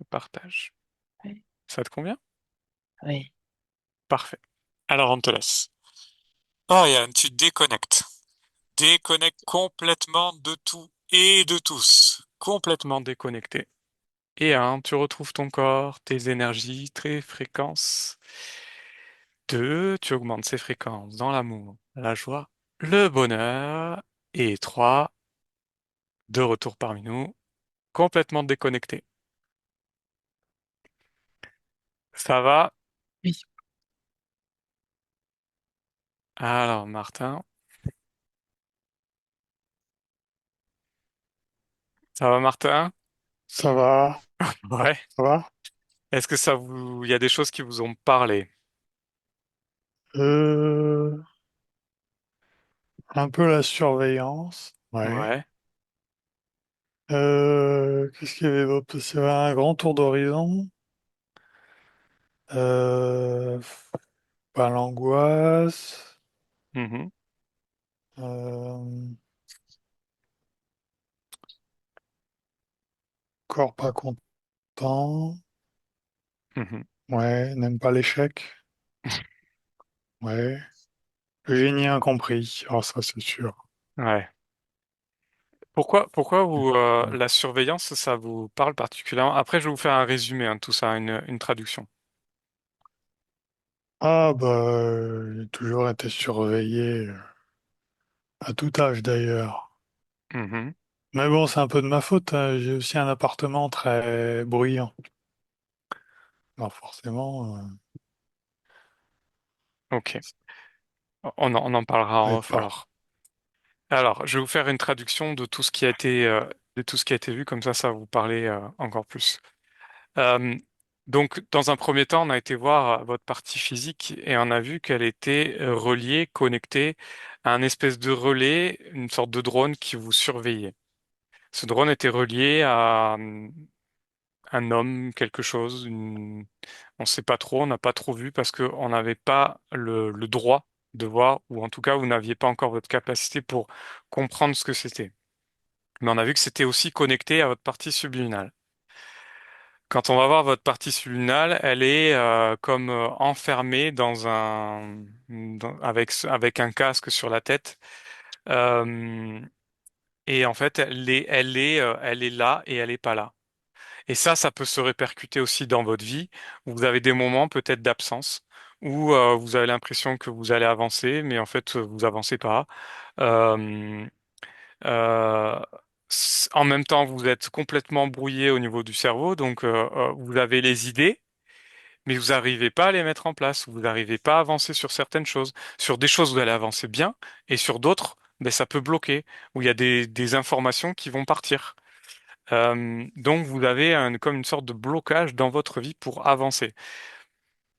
Speaker 1: Le partage.
Speaker 2: Oui,
Speaker 1: Ça te convient?
Speaker 2: oui,
Speaker 1: Parfait. Alors on te laisse. Ariane, tu déconnectes. Déconnecte complètement de tout et de tous. Complètement déconnecté. Et un, tu retrouves ton corps, tes énergies, tes fréquences. Deux, tu augmentes ces fréquences dans l'amour, la joie, le bonheur. Et trois, de retour parmi nous, complètement déconnecté. Ça va?
Speaker 2: oui,
Speaker 1: Alors, Martin, ça va, Martin?
Speaker 3: Ça va,
Speaker 1: Ouais.
Speaker 3: ça va.
Speaker 1: Est-ce que il y a des choses qui vous ont parlé?
Speaker 3: Euh, un peu la surveillance, ouais.
Speaker 1: Ouais.
Speaker 3: Qu'est-ce qu'il y avait d'autre? Parce qu'il y avait un grand tour d'horizon. Euh, pas l'angoisse.
Speaker 1: Mhm.
Speaker 3: Euh, corps pas content.
Speaker 1: Mhm.
Speaker 3: Ouais, n'aime pas l'échec. Ouais. Le génie incompris. Oh, ça, c'est sûr.
Speaker 1: Ouais. Pourquoi la surveillance, ça vous parle particulièrement? Après, je vais vous faire un résumé, hein, de tout ça, une traduction.
Speaker 3: Ah, bah, j'ai toujours été surveillé, à tout âge d'ailleurs.
Speaker 1: Mhm.
Speaker 3: Mais bon, c'est un peu de ma faute, hein. J'ai aussi un appartement très bruyant. Alors forcément,
Speaker 1: Ok. On en parlera
Speaker 3: ça
Speaker 1: en
Speaker 3: aide
Speaker 1: off
Speaker 3: pas.
Speaker 1: alors. Alors, je vais vous faire une traduction de tout ce qui a été, de tout ce qui a été vu, comme ça va vous parler, encore plus. Euh, donc, dans un premier temps, on a été voir votre partie physique et on a vu qu'elle était reliée, connectée à un espèce de relais, une sorte de drone qui vous surveillait. Ce drone était relié à un homme, quelque chose, on ne sait pas trop, on n'a pas trop vu parce qu'on n'avait pas le droit de voir, ou en tout cas, vous n'aviez pas encore votre capacité pour comprendre ce que c'était. Mais on a vu que c'était aussi connecté à votre partie subliminale. Quand on va voir votre partie subliminale, elle est comme enfermée avec un casque sur la tête. Euh, et en fait, elle est là et elle est pas là. Et ça peut se répercuter aussi dans votre vie, où vous avez des moments peut-être d'absence, où vous avez l'impression que vous allez avancer, mais en fait, vous avancez pas. Euh, euh, En même temps, vous êtes complètement brouillé au niveau du cerveau, donc vous avez les idées, mais vous n'arrivez pas à les mettre en place, vous n'arrivez pas à avancer sur certaines choses. Sur des choses, vous allez avancer bien, et sur d'autres, ben, ça peut bloquer, où il y a des informations qui vont partir. Donc vous avez comme une sorte de blocage dans votre vie pour avancer.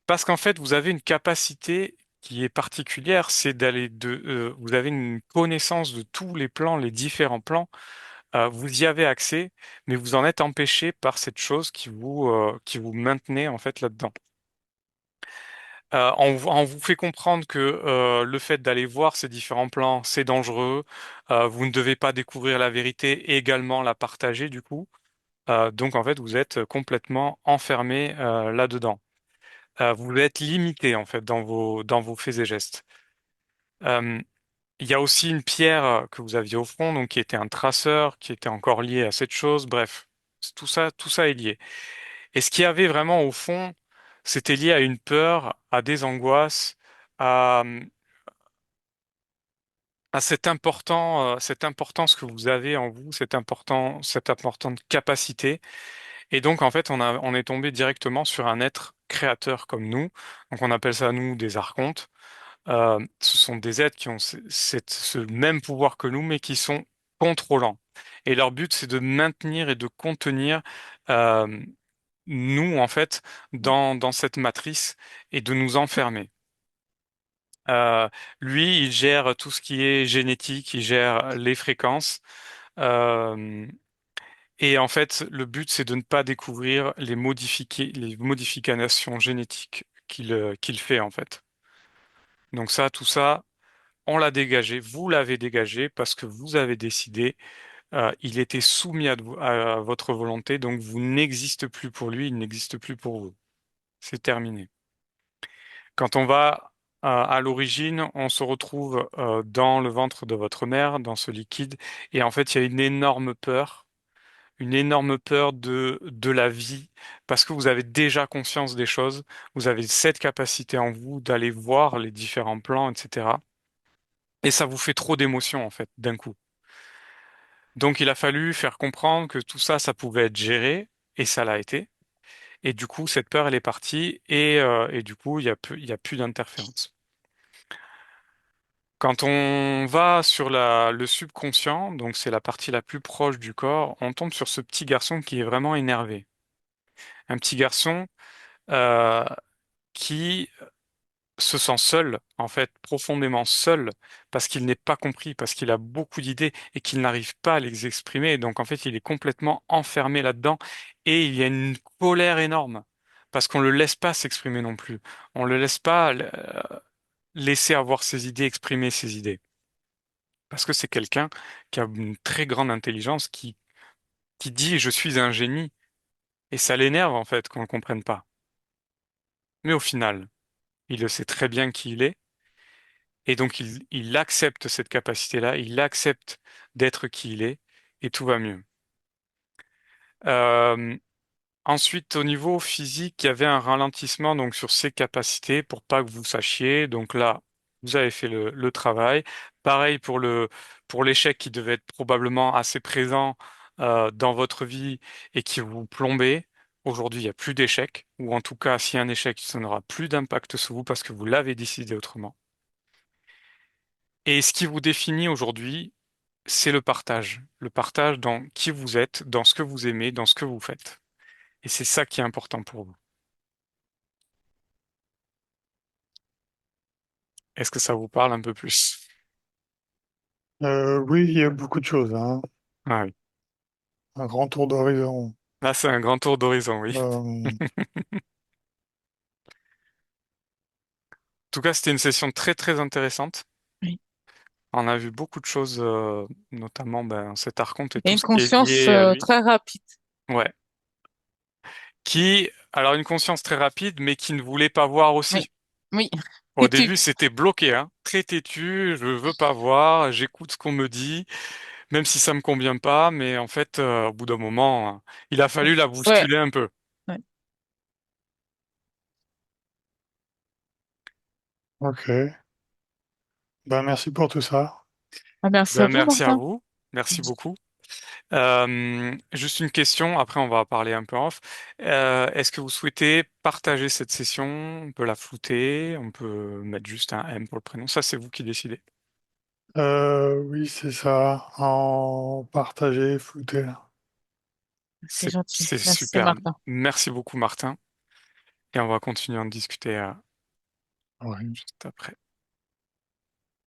Speaker 1: Parce qu'en fait, vous avez une capacité qui est particulière, c'est vous avez une connaissance de tous les plans, les différents plans. Vous y avez accès, mais vous en êtes empêché par cette chose qui vous maintenait en fait là-dedans. On vous fait comprendre que le fait d'aller voir ces différents plans, c'est dangereux. Vous ne devez pas découvrir la vérité et également la partager du coup. Donc en fait, vous êtes complètement enfermé là-dedans. Vous êtes limité en fait dans vos faits et gestes. Euh, il y a aussi une pierre que vous aviez au front, donc qui était un traceur, qui était encore lié à cette chose. Bref, tout ça est lié. Et ce qu'il y avait vraiment au fond, c'était lié à une peur, à des angoisses, à, à cette importance que vous avez en vous, cette importante capacité. Et donc, en fait, on est tombé directement sur un être créateur comme nous. Donc, on appelle ça, nous, des archontes. Ce sont des êtres qui ont ce même pouvoir que nous, mais qui sont contrôlants. Et leur but, c'est de maintenir et de contenir euh, nous, en fait, dans cette matrice et de nous enfermer. Euh, Lui, il gère tout ce qui est génétique, il gère les fréquences. Euh, et en fait, le but, c'est de ne pas découvrir les modifications génétiques qu'il fait, en fait. Donc ça, tout ça, on l'a dégagé, vous l'avez dégagé parce que vous avez décidé, il était soumis à votre volonté, donc vous n'existez plus pour lui, il n'existe plus pour vous. C'est terminé. Quand on va à l'origine, on se retrouve dans le ventre de votre mère, dans ce liquide, et en fait, il y a une énorme peur de la vie, parce que vous avez déjà conscience des choses, vous avez cette capacité en vous d'aller voir les différents plans, etc. Et ça vous fait trop d'émotions, en fait, d'un coup. Donc, il a fallu faire comprendre que tout ça, ça pouvait être géré, et ça l'a été. Et du coup, cette peur, elle est partie, et du coup, il y a plus d'interférence. Quand on va sur le subconscient, donc c'est la partie la plus proche du corps, on tombe sur ce petit garçon qui est vraiment énervé. Un petit garçon euh, qui se sent seul, en fait, profondément seul, parce qu'il n'est pas compris, parce qu'il a beaucoup d'idées et qu'il n'arrive pas à les exprimer. Donc, en fait, il est complètement enfermé là-dedans et il y a une colère énorme, parce qu'on le laisse pas s'exprimer non plus. On le laisse pas laisser avoir ses idées, exprimer ses idées. Parce que c'est quelqu'un qui a une très grande intelligence, qui dit je suis un génie. Et ça l'énerve en fait qu'on ne le comprenne pas. Mais au final, il le sait très bien qui il est. Et donc il accepte cette capacité-là, il accepte d'être qui il est. Et tout va mieux. Euh, Ensuite, au niveau physique, il y avait un ralentissement donc sur ses capacités pour pas que vous sachiez. Donc là, vous avez fait le travail. Pareil pour l'échec qui devait être probablement assez présent dans votre vie et qui vous plombait. Aujourd'hui, il n'y a plus d'échec, ou en tout cas, s'il y a un échec, ça n'aura plus d'impact sur vous parce que vous l'avez décidé autrement. Et ce qui vous définit aujourd'hui, c'est le partage. Le partage dans qui vous êtes, dans ce que vous aimez, dans ce que vous faites. Et c'est ça qui est important pour vous. Est-ce que ça vous parle un peu plus?
Speaker 3: Oui, il y a beaucoup de choses, hein.
Speaker 1: Ah oui.
Speaker 3: Un grand tour d'horizon.
Speaker 1: Là, c'est un grand tour d'horizon, oui.
Speaker 3: Euh,
Speaker 1: En tout cas, c'était une session très très intéressante.
Speaker 2: Oui.
Speaker 1: On a vu beaucoup de choses, notamment ben, cet archonte et
Speaker 2: Et
Speaker 1: tout
Speaker 2: une
Speaker 1: ce qui est
Speaker 2: conscience
Speaker 1: lié à lui.
Speaker 2: très rapide.
Speaker 1: Ouais. Alors une conscience très rapide, mais qui ne voulait pas voir
Speaker 2: Oui,
Speaker 1: aussi.
Speaker 2: oui.
Speaker 1: Au
Speaker 2: Et tu,
Speaker 1: début, c'était bloqué, hein. Très têtu, je veux pas voir, j'écoute ce qu'on me dit, même si ça me convient pas, mais en fait, au bout d'un moment, il a fallu la
Speaker 2: ouais,
Speaker 1: bousculer un peu.
Speaker 2: ouais.
Speaker 3: ok. Ben, merci pour tout ça.
Speaker 2: Ah, merci à
Speaker 1: Ben,
Speaker 2: vous,
Speaker 1: merci à
Speaker 2: Martin.
Speaker 1: vous. Merci beaucoup. Juste une question, après on va parler un peu en off. Est-ce que vous souhaitez partager cette session? On peut la flouter, on peut mettre juste un M pour le prénom. Ça, c'est vous qui décidez.
Speaker 3: Oui, c'est ça. En partager, flouter.
Speaker 2: C'est gentil.
Speaker 1: C'est
Speaker 2: Merci,
Speaker 1: super.
Speaker 2: Martin.
Speaker 1: Merci beaucoup, Martin. Et on va continuer à en discuter
Speaker 3: Ouais.
Speaker 1: juste après.